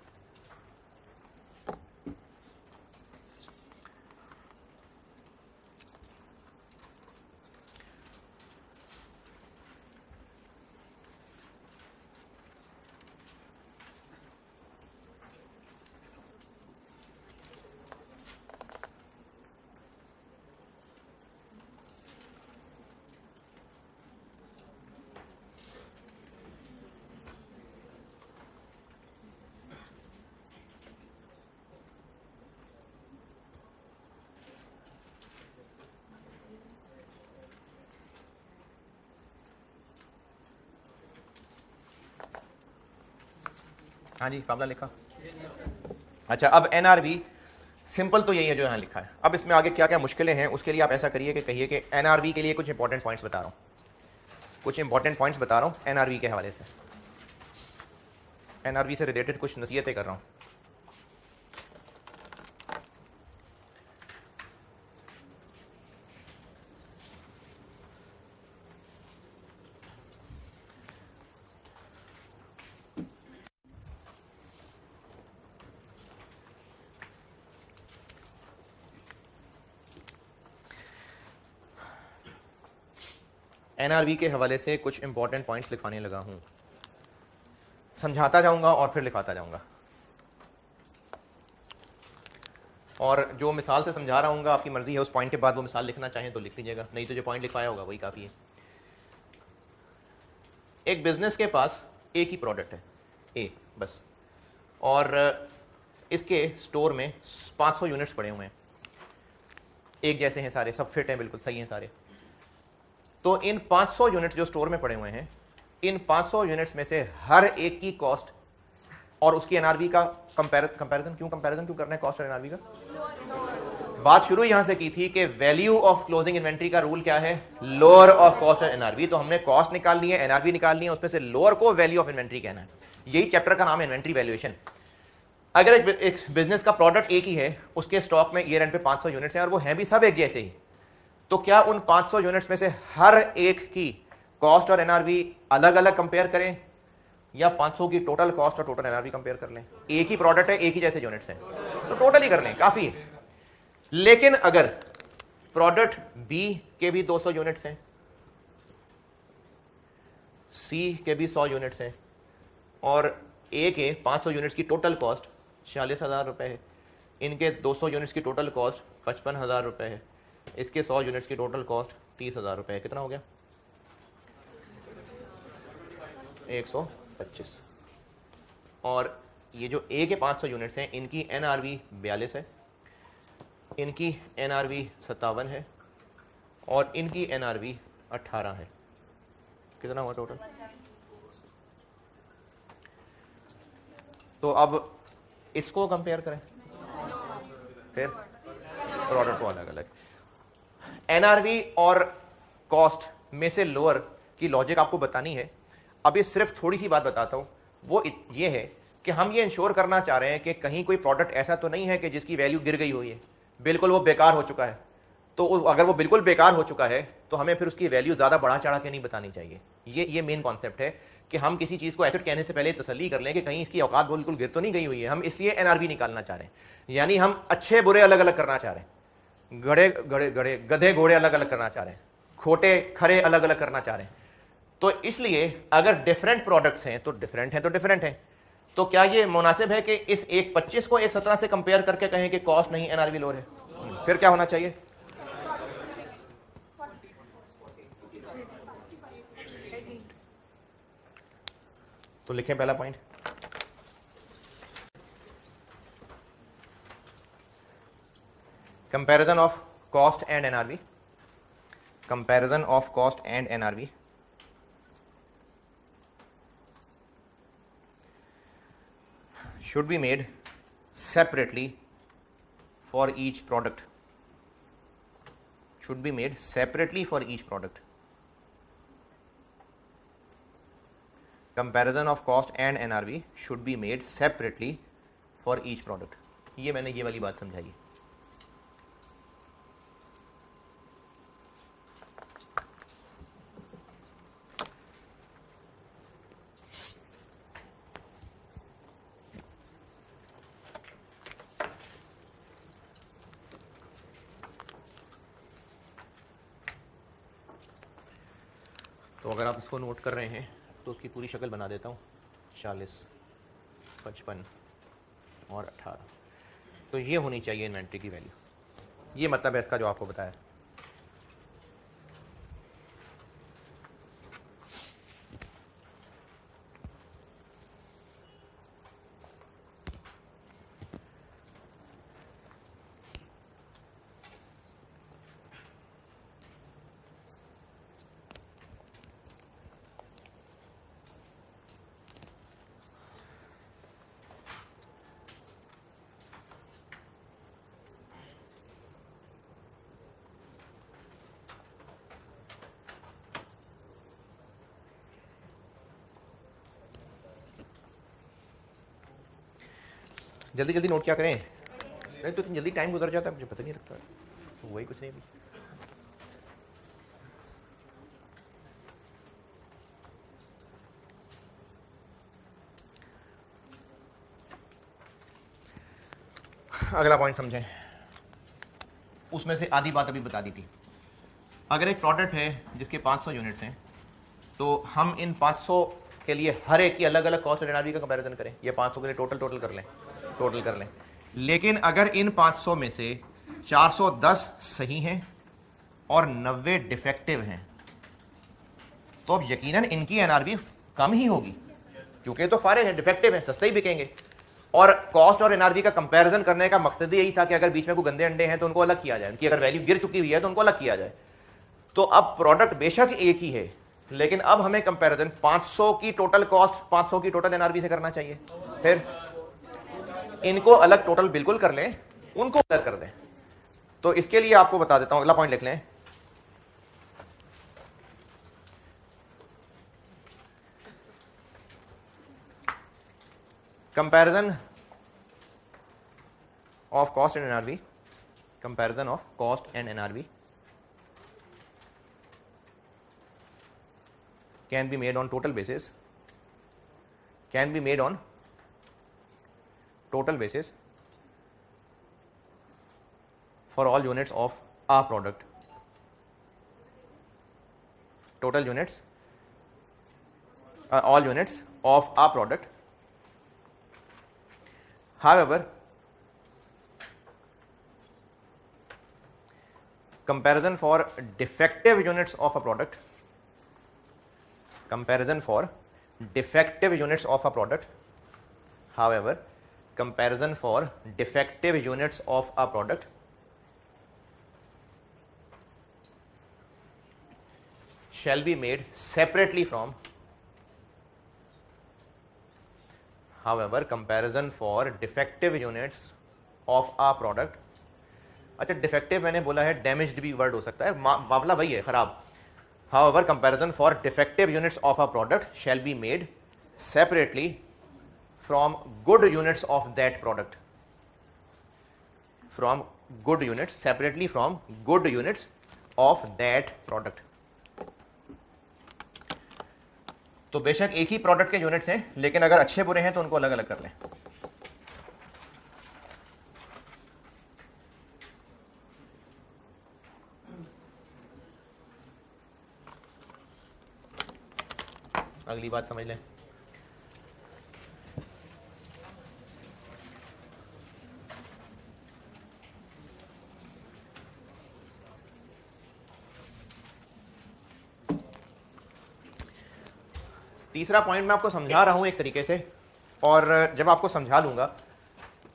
हाँ जी, फार्मूला लिखा। अच्छा, अब एनआरवी सिंपल तो यही है जो यहाँ लिखा है। अब इसमें आगे क्या क्या मुश्किलें हैं उसके लिए आप ऐसा करिए कि कहिए कि एनआरवी के लिए कुछ इंपॉर्टेंट पॉइंट्स बता रहा हूँ, कुछ इंपॉर्टेंट पॉइंट्स बता रहा हूँ एनआरवी के हवाले से, एनआरवी से रिलेटेड कुछ नसीहतें कर रहा हूँ। एनआरवी के हवाले से कुछ इंपॉर्टेंट पॉइंट्स लिखवाने लगा हूं, समझाता जाऊंगा और फिर लिखाता जाऊंगा। और जो मिसाल से समझा रहा हूँ आपकी मर्जी है, उस पॉइंट के बाद वो मिसाल लिखना चाहें तो लिख लीजिएगा, नहीं तो जो पॉइंट लिखवाया होगा वही काफ़ी है। एक बिजनेस के पास एक ही प्रोडक्ट है, ए बस, और इसके स्टोर में 500 यूनिट्स पड़े हुए हैं, एक जैसे हैं सारे, सब फिट हैं, बिल्कुल सही हैं सारे। तो इन 500 यूनिट्स जो स्टोर में पड़े हुए हैं, इन 500 यूनिट्स में से हर एक की कॉस्ट और उसकी एनआरवी का कंपैरिजन क्यों करना है कॉस्ट और एनआरवी का? बात शुरू यहां से की थी कि वैल्यू ऑफ क्लोजिंग इन्वेंट्री का रूल क्या है? लोअर ऑफ कॉस्ट और एनआरवी। तो हमने कॉस्ट निकालनी है, एनआरवी निकालनी है, उसमें से लोअर को वैल्यू ऑफ इन्वेंट्री कहना है। यही चैप्टर का नाम है, इन्वेंट्री वैल्यूएशन। अगर एक बिजनेस का प्रोडक्ट एक ही है, उसके स्टॉक में ईयर एंड पे 500 यूनिट्स हैं और वो हैं भी सब एक जैसे ही, तो क्या उन 500 यूनिट्स में से हर एक की कॉस्ट और एनआरवी अलग अलग कंपेयर करें या 500 की टोटल कॉस्ट और टोटल एनआरवी कंपेयर कर लें? एक ही प्रोडक्ट है, एक ही जैसे यूनिट्स हैं, तो टोटल ही कर लें, काफी है। लेकिन अगर प्रोडक्ट बी के भी 200 यूनिट्स हैं, सी के भी 100 यूनिट्स हैं और ए के 500 यूनिट्स की टोटल कॉस्ट 40,000 रुपए है, इनके 200 यूनिट्स की टोटल कॉस्ट 55,000 रुपए है, इसके 100 यूनिट्स की टोटल कॉस्ट 30,000 रुपए है। कितना हो गया? 125। और ये जो ए के 500 यूनिट्स हैं, इनकी एनआरवी 42 है, इनकी एनआरवी 57 है और इनकी एनआरवी 18 है। कितना हुआ टोटल? तो अब इसको कंपेयर करें, फिर प्रोडक्ट को अलग अलग। एनआरवी और कॉस्ट में से लोअर की लॉजिक आपको बतानी है। अभी सिर्फ थोड़ी सी बात बताता हूं, वो ये है कि हम ये इंश्योर करना चाह रहे हैं कि कहीं कोई प्रोडक्ट ऐसा तो नहीं है कि जिसकी वैल्यू गिर गई हुई है, बिल्कुल वो बेकार हो चुका है। तो अगर वो बिल्कुल बेकार हो चुका है तो हमें फिर उसकी वैल्यू ज्यादा बढ़ा चढ़ा के नहीं बतानी चाहिए। ये मेन कॉन्सेप्ट है कि हम किसी चीज को एसेट कहने से पहले तसल्ली कर लें कि कहीं इसकी औकात बिल्कुल गिर तो नहीं गई हुई है। हम इसलिए एनआरवी निकालना चाह रहे हैं, यानी हम अच्छे बुरे अलग अलग करना चाह रहे हैं, गधे घोड़े अलग अलग करना चाह रहे हैं, खोटे खरे अलग अलग करना चाह रहे हैं। तो इसलिए अगर डिफरेंट प्रोडक्ट्स हैं तो डिफरेंट हैं। तो क्या ये मुनासिब है कि इस एक 25 को एक 17 से कंपेयर करके कहें कि कॉस्ट नहीं एनआरवी लोअर है? फिर क्या होना चाहिए? तो लिखें पहला point, comparison of cost and NRV, comparison of cost and NRV should be made separately for each product, should be made separately for each product. Comparison of cost and NRV should be made separately for each product. ये मैंने ये वाली बात समझाई। तो अगर आप इसको नोट कर रहे हैं तो उसकी पूरी शक्ल बना देता हूँ। 40, 55 और 18, तो ये होनी चाहिए इन्वेंट्री की वैल्यू। ये मतलब है इसका जो आपको बताया। जल्दी जल्दी नोट क्या करें, नहीं तो जल्दी टाइम गुजर जाता है, मुझे पता नहीं लगता, तो वही कुछ नहीं भी। अगला पॉइंट समझें, उसमें से आधी बात अभी बता दी थी। अगर एक प्रोडक्ट है जिसके 500 यूनिट्स हैं, तो हम इन 500 के लिए हर एक की अलग अलग कॉस्ट और एनआरवी का कंपैरिजन करें। ये 500 के लिए टोटल कर लें। लेकिन अगर इन 500 में से 410 सही हैं और 90 डिफेक्टिव हैं, तो अब यकीनन इनकी एनआरवी कम ही होगी, क्योंकि तो फारे हैं, डिफेक्टिव हैं, सस्ते ही बिकेंगे। और कॉस्ट और एनआरवी का कंपैरिजन करने का मकसद यही था कि अगर बीच में कोई गंदे अंडे हैं तो उनको अलग किया जाए, उनकी अगर वैल्यू गिर चुकी हुई है तो उनको अलग किया जाए। तो अब प्रोडक्ट बेशक एक ही है, लेकिन अब हमें कंपैरिजन 500 की टोटल कॉस्ट 500 की टोटल एनआरवी से करना चाहिए। फिर इनको अलग टोटल बिल्कुल कर लें, उनको अलग कर दें। तो इसके लिए आपको बता देता हूं, अगला पॉइंट लिख लें। Comparison of cost and NRV, comparison of cost and NRV can be made on total basis, for all units of a product, all units of a product. However, comparison for defective units of a product, however, comparison for defective units of a product shall be made separately from, however, comparison for defective units of a product, अच्छा defective मैंने बोला है, damaged भी word हो सकता है, मामला वही है, खराब। However, comparison for defective units of a product shall be made separately from good units of that product. Separately from good units of that product. तो बेशक एक ही प्रोडक्ट के यूनिट्स हैं, लेकिन अगर अच्छे बुरे हैं तो उनको अलग अलग कर लें। अगली बात समझ लें। तीसरा पॉइंट मैं आपको समझा रहा हूं एक तरीके से, और जब आपको समझा लूंगा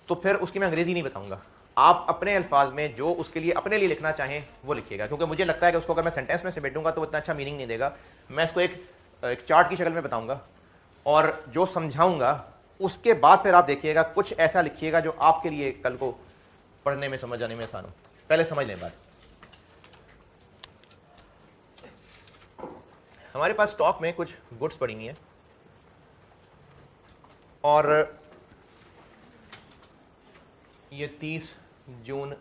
तो फिर उसकी मैं अंग्रेजी नहीं बताऊंगा। आप अपने अल्फाज में जो उसके लिए अपने लिए लिखना चाहें वो लिखिएगा, क्योंकि मुझे लगता है कि उसको अगर मैं सेंटेंस में समेटूंगा तो इतना अच्छा मीनिंग नहीं देगा। मैं इसको एक चार्ट की शक्ल में बताऊंगा, और जो समझाऊंगा उसके बाद फिर आप देखिएगा कुछ ऐसा लिखिएगा जो आपके लिए कल को पढ़ने में समझ आने में आसान हो। पहले समझ लें बात। हमारे पास स्टॉक में कुछ गुड्स पड़ी हुई हैं, और ये 30 जून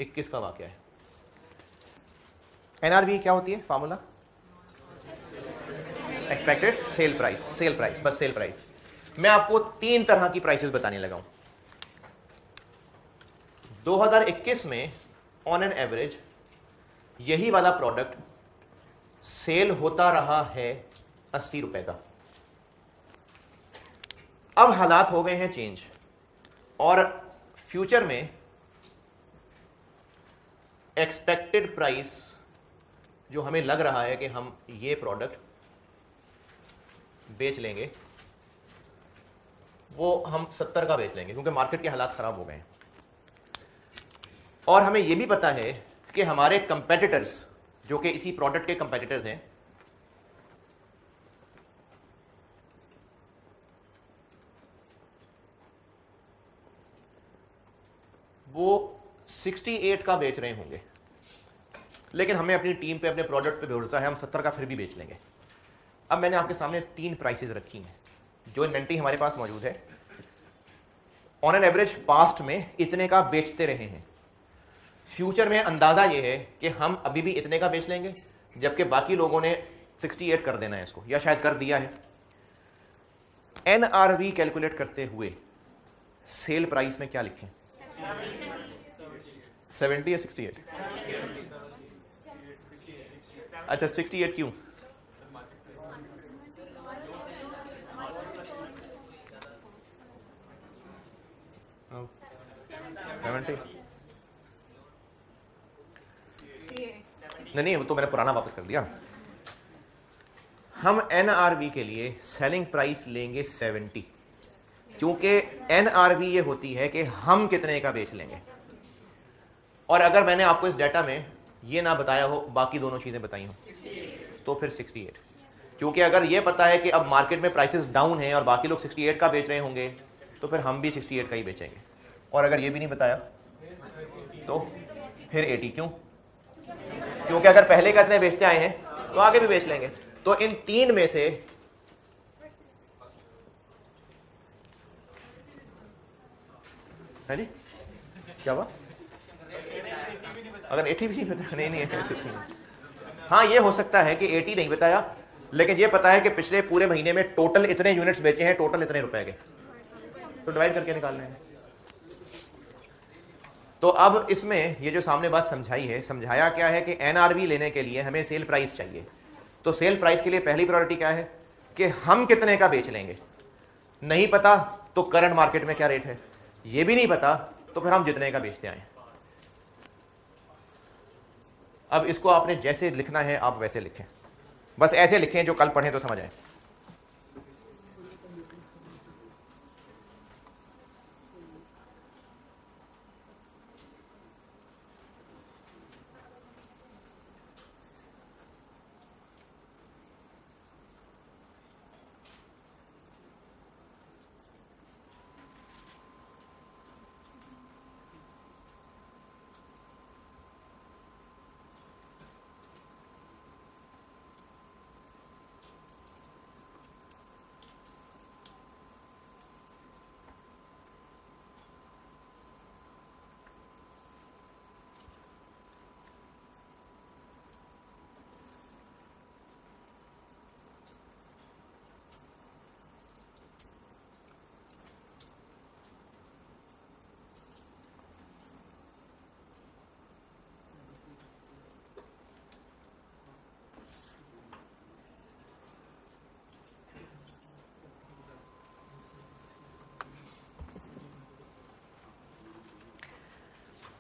21 का वाकया है। एनआरवी क्या होती है फार्मूला? एक्सपेक्टेड सेल प्राइस, बस सेल प्राइस। मैं आपको 3 तरह की प्राइसेस बताने लगा हूं। 2021 में ऑन एन एवरेज यही वाला प्रोडक्ट सेल होता रहा है 80 रुपए का। अब हालात हो गए हैं चेंज, और फ्यूचर में एक्सपेक्टेड प्राइस जो हमें लग रहा है कि हम ये प्रोडक्ट बेच लेंगे, वो हम 70 का बेच लेंगे, क्योंकि मार्केट के हालात खराब हो गए हैं। और हमें यह भी पता है कि हमारे कंपेटिटर्स, जो कि इसी प्रोडक्ट के कंपेटिटर्स हैं, वो 68 का बेच रहे होंगे, लेकिन हमें अपनी टीम पे, अपने प्रोडक्ट पे भरोसा है, हम 70 का फिर भी बेच लेंगे। अब मैंने आपके सामने 3 प्राइसेस रखी हैं जो इन्वेंट्री हमारे पास मौजूद है। ऑन एन एवरेज पास्ट में इतने का बेचते रहे हैं। फ्यूचर में अंदाजा ये है कि हम अभी भी इतने का बेच लेंगे, जबकि बाकी लोगों ने 68 कर देना है इसको, या शायद कर दिया है। NRV कैलकुलेट करते हुए सेल प्राइस में क्या लिखें? 70 या 68? अच्छा 68 क्यों? नहीं, वो तो मैंने पुराना वापस कर दिया। हम NRV के लिए सेलिंग प्राइस लेंगे 70, क्योंकि NRV ये होती है कि हम कितने का बेच लेंगे। और अगर मैंने आपको इस डाटा में ये ना बताया हो, बाकी दोनों चीजें बताई हो, तो फिर 68। क्योंकि अगर ये पता है कि अब मार्केट में प्राइसेस डाउन हैं और बाकी लोग 68 का बेच रहे होंगे, तो फिर हम भी 68 का ही बेचेंगे। और अगर ये भी नहीं बताया तो फिर 80। क्यों? क्योंकि अगर पहले का इतने बेचते आए हैं तो आगे भी बेच लेंगे। तो इन तीन में से है जी क्या हुआ? अगर 80 भी नहीं बताया, नहीं ऐसे नहीं। हाँ, ये हो सकता है कि 80 नहीं बताया, लेकिन ये पता है कि पिछले पूरे महीने में टोटल इतने यूनिट्स बेचे हैं, टोटल इतने रुपए के, तो डिवाइड करके निकाल रहे हैं। तो अब इसमें ये जो सामने बात समझाई है, समझाया क्या है कि NRV लेने के लिए हमें सेल प्राइस चाहिए। तो सेल प्राइस के लिए पहली प्रायोरिटी क्या है कि हम कितने का बेच लेंगे। नहीं पता तो करंट मार्केट में क्या रेट है, ये भी नहीं पता तो फिर हम जितने का बेचते आए। अब इसको आपने जैसे लिखना है आप वैसे लिखें, बस ऐसे लिखें जो कल पढ़ें तो समझ आए।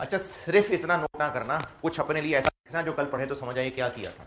अच्छा, सिर्फ इतना नोट ना करना, कुछ अपने लिए ऐसा लिखना जो कल पढ़े तो समझ आए क्या किया था।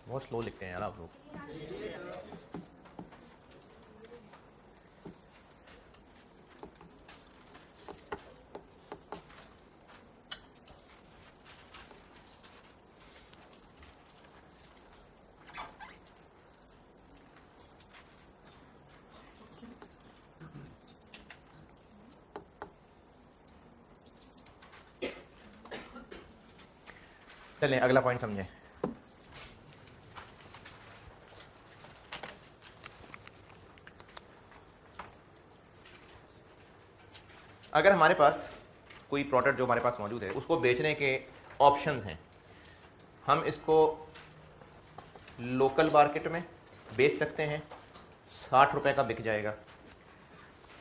बहुत स्लो लिखते हैं यार आप लोग। चलें अगला पॉइंट समझें। अगर हमारे पास कोई प्रोडक्ट जो हमारे पास मौजूद है उसको बेचने के ऑप्शंस हैं। हम इसको लोकल मार्केट में बेच सकते हैं, 60 रुपये का बिक जाएगा,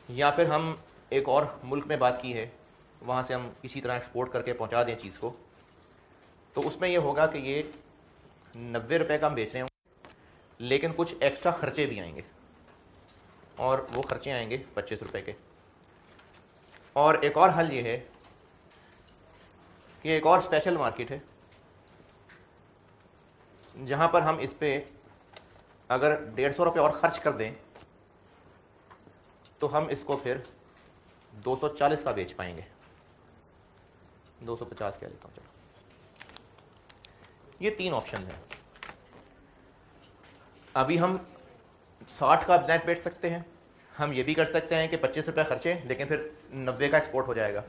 या फिर हम एक और मुल्क में बात की है, वहाँ से हम किसी तरह एक्सपोर्ट करके पहुँचा दें चीज़ को, तो उसमें ये होगा कि ये 90 रुपये का हम बेच रहे हों, लेकिन कुछ एक्स्ट्रा ख़र्चे भी आएंगे, और वो ख़र्चे आएंगे 25 रुपये के। और एक और हल ये है कि एक और स्पेशल मार्केट है जहाँ पर हम इस पर अगर 150 रुपये और ख़र्च कर दें तो हम इसको फिर 240 का बेच पाएंगे, 250 कह लेता हूँ चलो। ये 3 ऑप्शन हैं। अभी हम 60 का नेट बेच सकते हैं, हम ये भी कर सकते हैं कि 25 रुपये खर्चे लेकिन फिर 90 का एक्सपोर्ट हो जाएगा,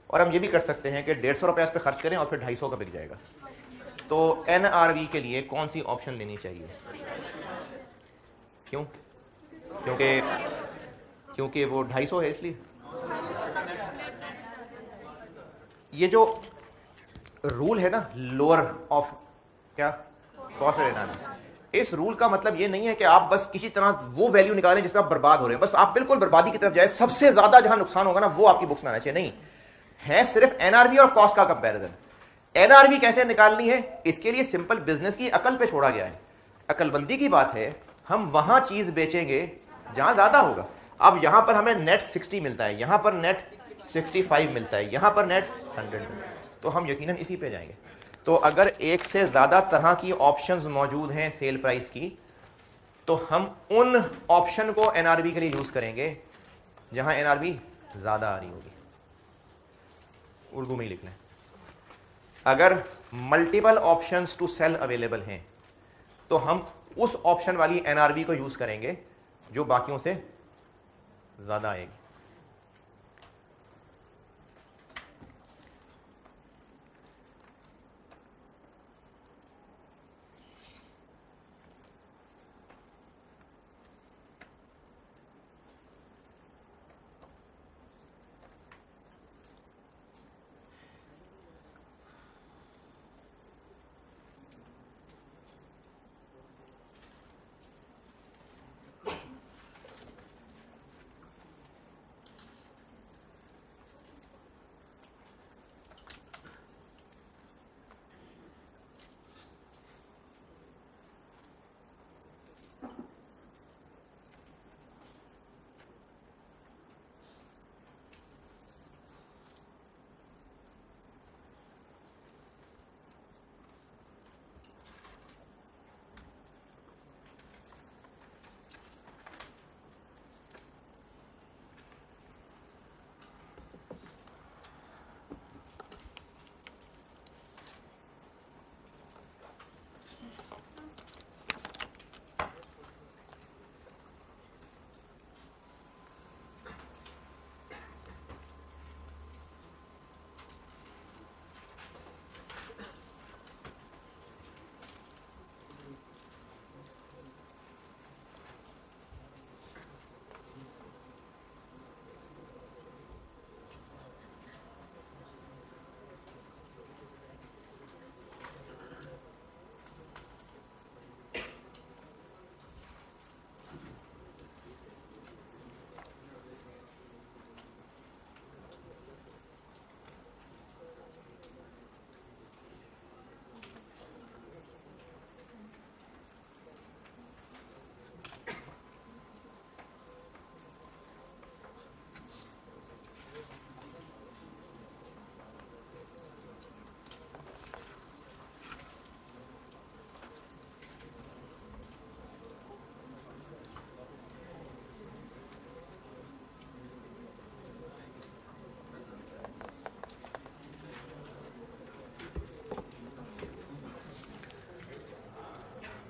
और हम ये भी कर सकते हैं कि 150 रुपये इस पर खर्च करें और फिर 250 का बिक जाएगा। तो NRV के लिए कौन सी ऑप्शन लेनी चाहिए? क्यों? क्योंकि वो 250 है इसलिए। ये जो रूल है ना, लोअर ऑफ क्या कॉस्ट NRV, इस रूल का मतलब ये नहीं है कि आप बस किसी तरह वो वैल्यू निकालें जिसमें आप बर्बाद हो रहे हैं, बस आप बिल्कुल बर्बादी की तरफ जाए, सबसे ज्यादा जहां नुकसान होगा ना वो आपकी बुक्स में आना चाहिए। नहीं है, सिर्फ NRV और कॉस्ट का कंपैरिजन। NRV कैसे निकालनी है, इसके लिए सिंपल बिजनेस की अकल पे छोड़ा गया है। अकलमंदी की बात है, हम वहां चीज बेचेंगे जहां ज्यादा होगा। अब यहां पर हमें नेट 60 मिलता है, यहां पर नेट 65 मिलता है, यहां पर नेट 100 मिलता है, तो हम यकीनन इसी पे जाएंगे। तो अगर एक से ज़्यादा तरह की ऑप्शंस मौजूद हैं सेल प्राइस की, तो हम उन ऑप्शन को NRV के लिए यूज़ करेंगे जहां NRV ज़्यादा आ रही होगी। उर्दू में ही लिख लें, अगर multiple options to sell available हैं तो हम उस ऑप्शन वाली NRV को यूज़ करेंगे जो बाकियों से ज़्यादा आएगी।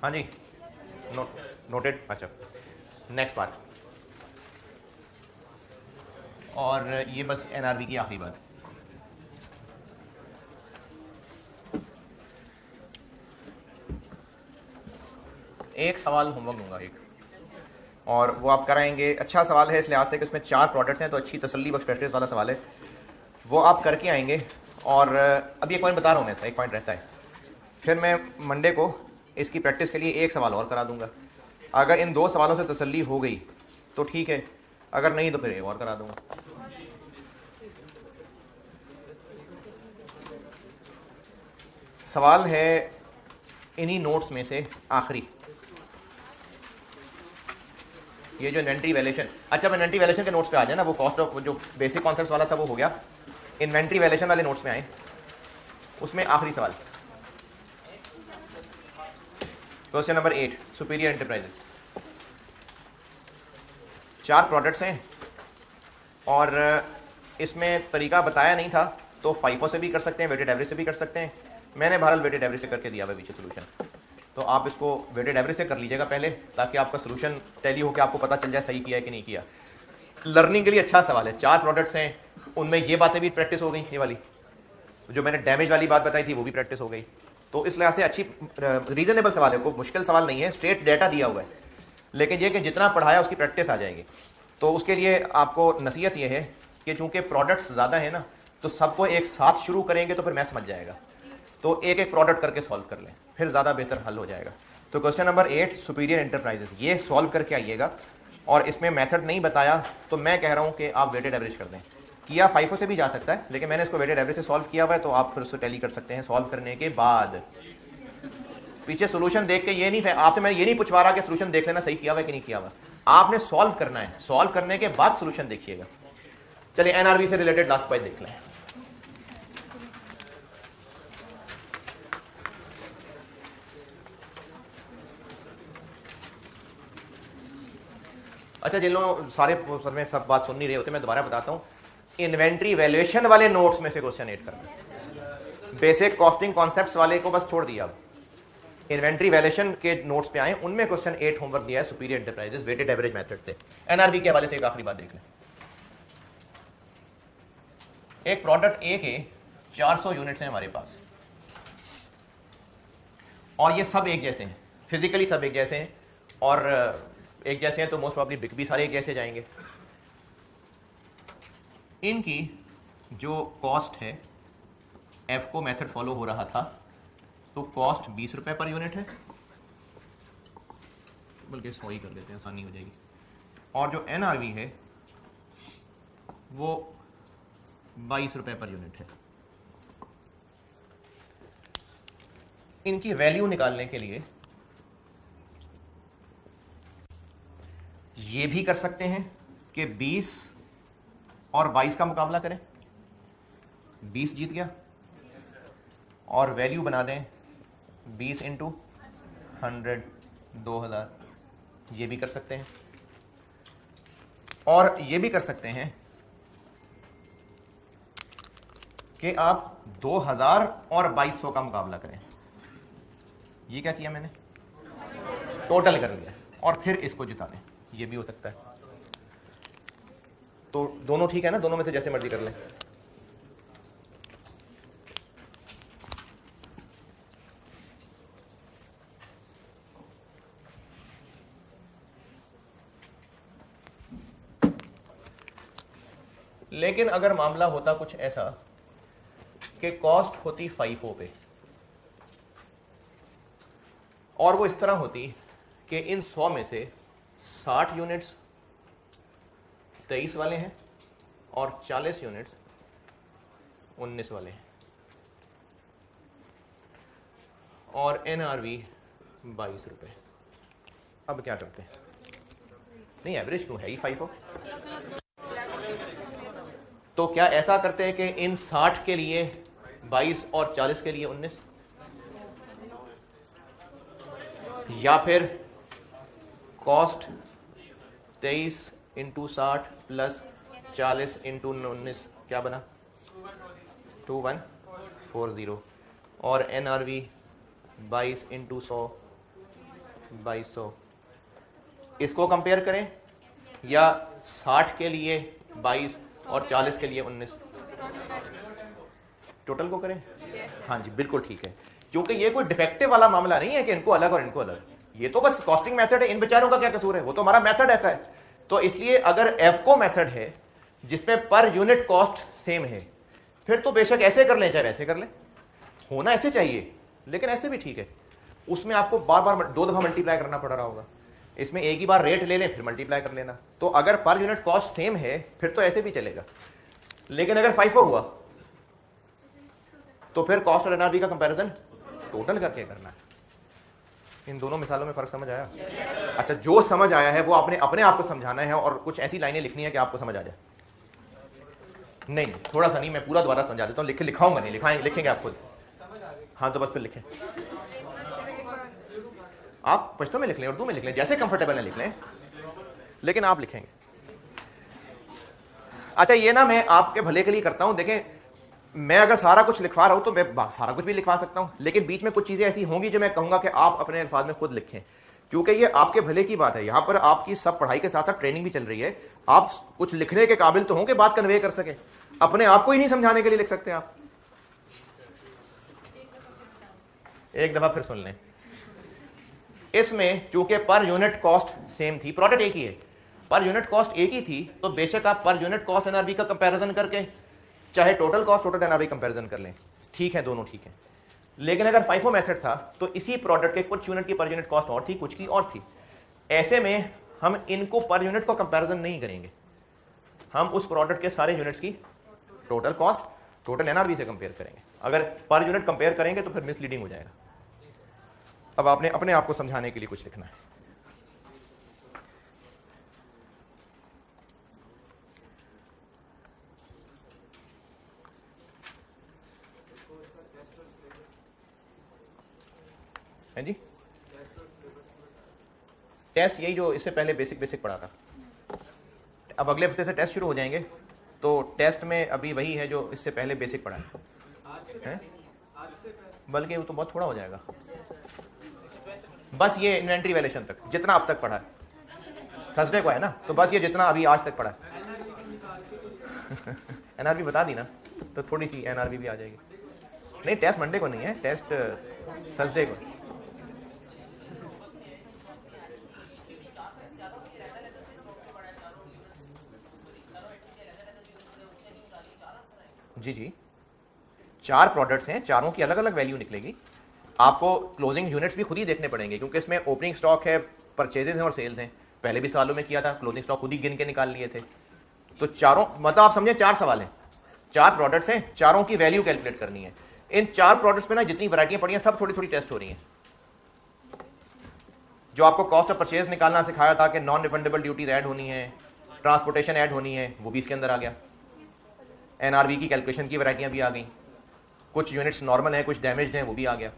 हाँ जी, नोटेड। अच्छा, नेक्स्ट बात, और ये बस NRV की आखिरी बात। एक सवाल होमवर्क दूंगा एक, और वो आप कराएंगे। अच्छा सवाल है इस लिहाज से कि उसमें 4 प्रोडक्ट्स हैं, तो अच्छी तसल्ली बख्श प्रैक्टिस वाला सवाल है। वो आप करके आएंगे। और अभी एक पॉइंट बता रहा हूँ मैं, एक पॉइंट रहता है, फिर मैं मंडे को इसकी प्रैक्टिस के लिए एक सवाल और करा दूंगा। अगर इन 2 सवालों से तसल्ली हो गई तो ठीक है, अगर नहीं तो फिर एक और करा दूंगा। सवाल है इन्हीं नोट्स में से आखिरी, ये जो इन्वेंट्री वैल्यूएशन, अच्छा इन्वेंट्री वैल्यूएशन के नोट्स पे आ जाए ना, वो कॉस्ट ऑफ जो बेसिक कॉन्सेप्ट्स वाला था वो हो गया, इन्वेंट्री वैल्यूएशन वाले नोट्स में आए, उसमें आखिरी सवाल question number 8, superior enterprises. 4 products हैं और इसमें तरीका बताया नहीं था, तो फाइफो से भी कर सकते हैं, वेटेड एवरेज से भी कर सकते हैं। मैंने बहरहाल वेटेड एवरेज से करके दिया हुआ पीछे सोल्यूशन, तो आप इसको वेटेड एवरेज से कर लीजिएगा पहले, ताकि आपका सोल्यूशन टैली हो के आपको पता चल जाए सही किया है कि नहीं किया। लर्निंग के लिए अच्छा सवाल है। 4 प्रोडक्ट्स हैं, उनमें ये बातें भी प्रैक्टिस हो गई, ये वाली जो मैंने डैमेज वाली बात बताई थी वो भी प्रैक्टिस हो गई। तो इस लिहाज से अच्छी रीजनेबल सवाल है, कोई मुश्किल सवाल नहीं है, स्ट्रेट डेटा दिया हुआ है, लेकिन ये कि जितना पढ़ाया उसकी प्रैक्टिस आ जाएगी। तो उसके लिए आपको नसीहत ये है कि चूंकि प्रोडक्ट्स ज़्यादा है ना, तो सबको एक साथ शुरू करेंगे तो फिर मैं समझ जाएगा, तो एक एक प्रोडक्ट करके सॉल्व कर लें, फिर ज़्यादा बेहतर हल हो जाएगा। तो क्वेश्चन नंबर 8, सुपीरियर एंटरप्राइजेस, ये सॉल्व करके आइएगा। और इसमें मेथड नहीं बताया तो मैं कह रहा हूँ कि आप वेटेड एवरेज कर दें। किया फाइफो से भी जा सकता है, लेकिन मैंने इसको वेटेड एवरेज से सॉल्व किया हुआ है, तो आप फिर उससे टैली कर सकते हैं। सॉल्व करने के बाद पीछे सोल्यूशन देख के ये नहीं, आपसे मैं ये नहीं पूछवा रहा कि सोल्यूशन देख लेना सही किया हुआ है कि नहीं किया हुआ, आपने सॉल्व करना है, सॉल्व करने के बाद सोल्यूशन देखिएगा। चलिए एनआरवी से रिलेटेड लास्ट पॉइंट देख लें। अच्छा, जिन लोगों सारे सर में सब बात सुन नहीं रहे होते, मैं दोबारा बताता हूं, इन्वेंट्री वैल्यूएशन वाले नोट्स में से क्वेश्चन 8 करना, बेसिक कॉस्टिंग कॉन्सेप्ट्स वाले को बस छोड़ दिया। अब इन्वेंट्री वैल्यूएशन के नोट्स पे आए, उनमें क्वेश्चन 8 होमवर्क दिया है superior enterprises weighted average method से। एनआरबी के हवाले से एक आखिरी बात देख लें। एक प्रोडक्ट ए के 400 यूनिट्स हैं हमारे पास, और ये सब एक जैसे हैं, फिजिकली सब एक जैसे हैं, और एक जैसे हैं तो मोस्ट प्रॉब्ली बिक भी सारे एक जैसे जाएंगे। इनकी जो कॉस्ट है, एफको मेथड फॉलो हो रहा था, तो कॉस्ट 20 रुपए पर यूनिट है, बल्कि 100 ही कर लेते हैं, आसानी हो जाएगी। और जो एनआरवी है वो 22 रुपए पर यूनिट है। इनकी वैल्यू निकालने के लिए ये भी कर सकते हैं कि 20 और 22 का मुकाबला करें, 20 जीत गया, और वैल्यू बना दें 20 इंटू 100, 2000। ये भी कर सकते हैं, और ये भी कर सकते हैं कि आप 2000 और 2200 का मुकाबला करें। ये क्या किया मैंने, टोटल कर लिया, और फिर इसको जिता दें, ये भी हो सकता है। तो दोनों ठीक है ना, दोनों में से जैसे मर्जी कर लें। लेकिन अगर मामला होता कुछ ऐसा कि कॉस्ट होती फाइफो पे, और वो इस तरह होती कि इन 100 में से 60 यूनिट्स 23 वाले हैं और 40 यूनिट्स 19 वाले हैं, और एनआरवी 22 रुपए। अब क्या करते हैं, नहीं एवरेज क्यों है ही 5 हो, तो क्या ऐसा करते हैं कि इन 60 के लिए 22 और 40 के लिए 19, या फिर कॉस्ट 23 इंटू 60 प्लस 40 इंटू 19 क्या बना 2140, और एनआरवी 22 इंटू 100 2200। इसको कंपेयर करें, या 60 के लिए 22 और 40 के लिए 19, टोटल को करें। हाँ जी बिल्कुल ठीक है, क्योंकि ये कोई डिफेक्टिव वाला मामला नहीं है कि इनको अलग और इनको अलग, ये तो बस कॉस्टिंग मेथड है, इन बेचारों का क्या कसूर है, वो तो हमारा मेथड ऐसा है। तो इसलिए अगर एफको मेथड है जिसमें पर यूनिट कॉस्ट सेम है, फिर तो बेशक ऐसे कर लें चाहे वैसे कर लें, होना ऐसे चाहिए, लेकिन ऐसे भी ठीक है। उसमें आपको बार बार 2 दफा मल्टीप्लाई करना पड़ रहा होगा, इसमें एक ही बार रेट ले लें फिर मल्टीप्लाई कर लेना। तो अगर पर यूनिट कॉस्ट सेम है फिर तो ऐसे भी चलेगा, लेकिन अगर FIFO हुआ तो फिर कॉस्ट और एनआरवी का कंपैरिजन टोटल करके करना है। इन दोनों मिसालों में फर्क समझ आया? अच्छा, जो समझ आया है वो आपने अपने आप को समझाना है और कुछ ऐसी लाइनें लिखनी है कि आपको समझ आ जाए। नहीं, थोड़ा सा नहीं, मैं पूरा दोबारा समझा देता हूँ, लिखाऊंगा नहीं, लिखेंगे आप खुद। हाँ तो बस फिर लिखें, आप पश्तो में लिख लें, उर्दू में लिख लें, जैसे कंफर्टेबल है लिख लें, लेकिन आप लिखेंगे। अच्छा, ये ना मैं आपके भले के लिए करता हूं। देखें, मैं अगर सारा कुछ लिखवा रहा हूं तो मैं सारा कुछ भी लिखवा सकता हूं, लेकिन बीच में कुछ चीजें ऐसी होंगी जो मैं कहूंगा कि आप अपने अल्फाज में खुद लिखें, क्योंकि ये आपके भले की बात है। यहां पर आपकी सब पढ़ाई के साथ साथ ट्रेनिंग भी चल रही है। आप कुछ लिखने के काबिल तो हों कि बात कन्वे कर सके, अपने आप को ही नहीं समझाने के लिए लिख सकते आप। एक दफा फिर सुन लें, इसमें चूंकि पर यूनिट कॉस्ट सेम थी, प्रोडक्ट एक ही है, पर यूनिट कॉस्ट एक ही थी, तो बेशक आप पर यूनिट कॉस्ट एनआरबी का कंपैरिजन करके चाहे total cost total NRB comparison कर लें, ठीक है, दोनों ठीक है। लेकिन अगर FIFO मेथड था तो इसी प्रोडक्ट के कुछ यूनिट की पर यूनिट कॉस्ट और थी, कुछ की और थी। ऐसे में हम इनको पर यूनिट को कंपैरिजन नहीं करेंगे, हम उस प्रोडक्ट के सारे यूनिट्स की टोटल कॉस्ट टोटल एनआरबी से कंपेयर करेंगे। अगर पर यूनिट कंपेयर करेंगे तो फिर मिसलीडिंग हो जाएगा। अब आपने अपने आप को समझाने के लिए कुछ लिखना है। हैं जी, टेस्ट यही जो इससे पहले बेसिक पढ़ा था। अब अगले हफ्ते से टेस्ट शुरू हो जाएंगे, तो टेस्ट में अभी वही है जो इससे पहले बेसिक पढ़ा है, बल्कि वो तो बहुत थोड़ा हो जाएगा। बस ये इन्वेंट्री वैल्यूएशन तक जितना अब तक पढ़ा है, थर्सडे को है ना, तो बस ये जितना अभी आज तक पढ़ा है। एनआरबी बता दी ना, तो थोड़ी सी एनआरबी भी आ जाएगी। नहीं, टेस्ट मंडे को नहीं है, टेस्ट थर्सडे को। जी जी, 4 प्रोडक्ट्स हैं, चारों की अलग अलग वैल्यू निकलेगी। आपको क्लोजिंग यूनिट्स भी खुद ही देखने पड़ेंगे, क्योंकि इसमें ओपनिंग स्टॉक है, परचेजेस हैं और सेल्स हैं। पहले भी सवालों में किया था, क्लोजिंग स्टॉक खुद ही गिन के निकाल लिए थे। तो चारों, मतलब आप समझे 4 सवाल हैं, 4 प्रोडक्ट्स हैं, चारों की वैल्यू कैलकुलेट करनी है। इन 4 प्रोडक्ट्स में ना जितनी वैरायटियां पड़ी हैं सब थोड़ी थोड़ी टेस्ट हो रही हैं। जो आपको कॉस्ट ऑफ परचेज निकालना सिखाया था कि नॉन रिफंडेबल ड्यूटीज ऐड होनी है, ट्रांसपोर्टेशन ऐड होनी है, वो भी इसके अंदर आ गया। एनआरबी की कैलकुलेशन की वैरायटियां भी आ गई, कुछ यूनिट्स नॉर्मल हैं, कुछ डैमेज्ड हैं, वो भी आ गया।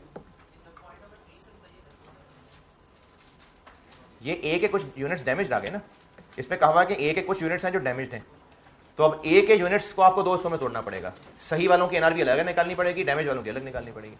ये ए के कुछ यूनिट्स डैमेज्ड आ गए ना, इसमें कहा हुआ है कि ए के कुछ यूनिट्स हैं जो डैमेज्ड हैं। तो अब ए के यूनिट्स को आपको 2 हिस्सों में तोड़ना पड़ेगा, सही वालों की एनआरबी अलग निकालनी पड़ेगी, डैमेज वालों की अलग निकालनी पड़ेगी।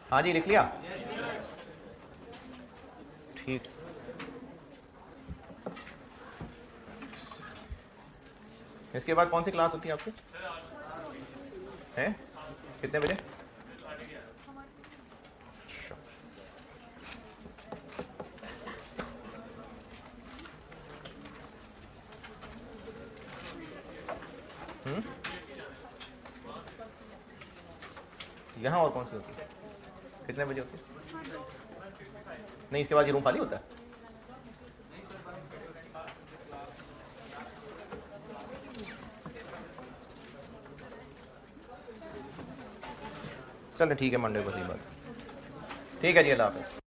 हाँ जी, लिख लिया, ठीक। इसके बाद कौन सी क्लास होती है आपकी? हैं? कितने बजे? यहाँ और कौन सी होती है? कितने बजे होती है? नहीं, इसके बाद ये रूम खाली होता है? चलो ठीक है, मंडे को सही बात। ठीक है जी, अल्लाह हाफ़िज़।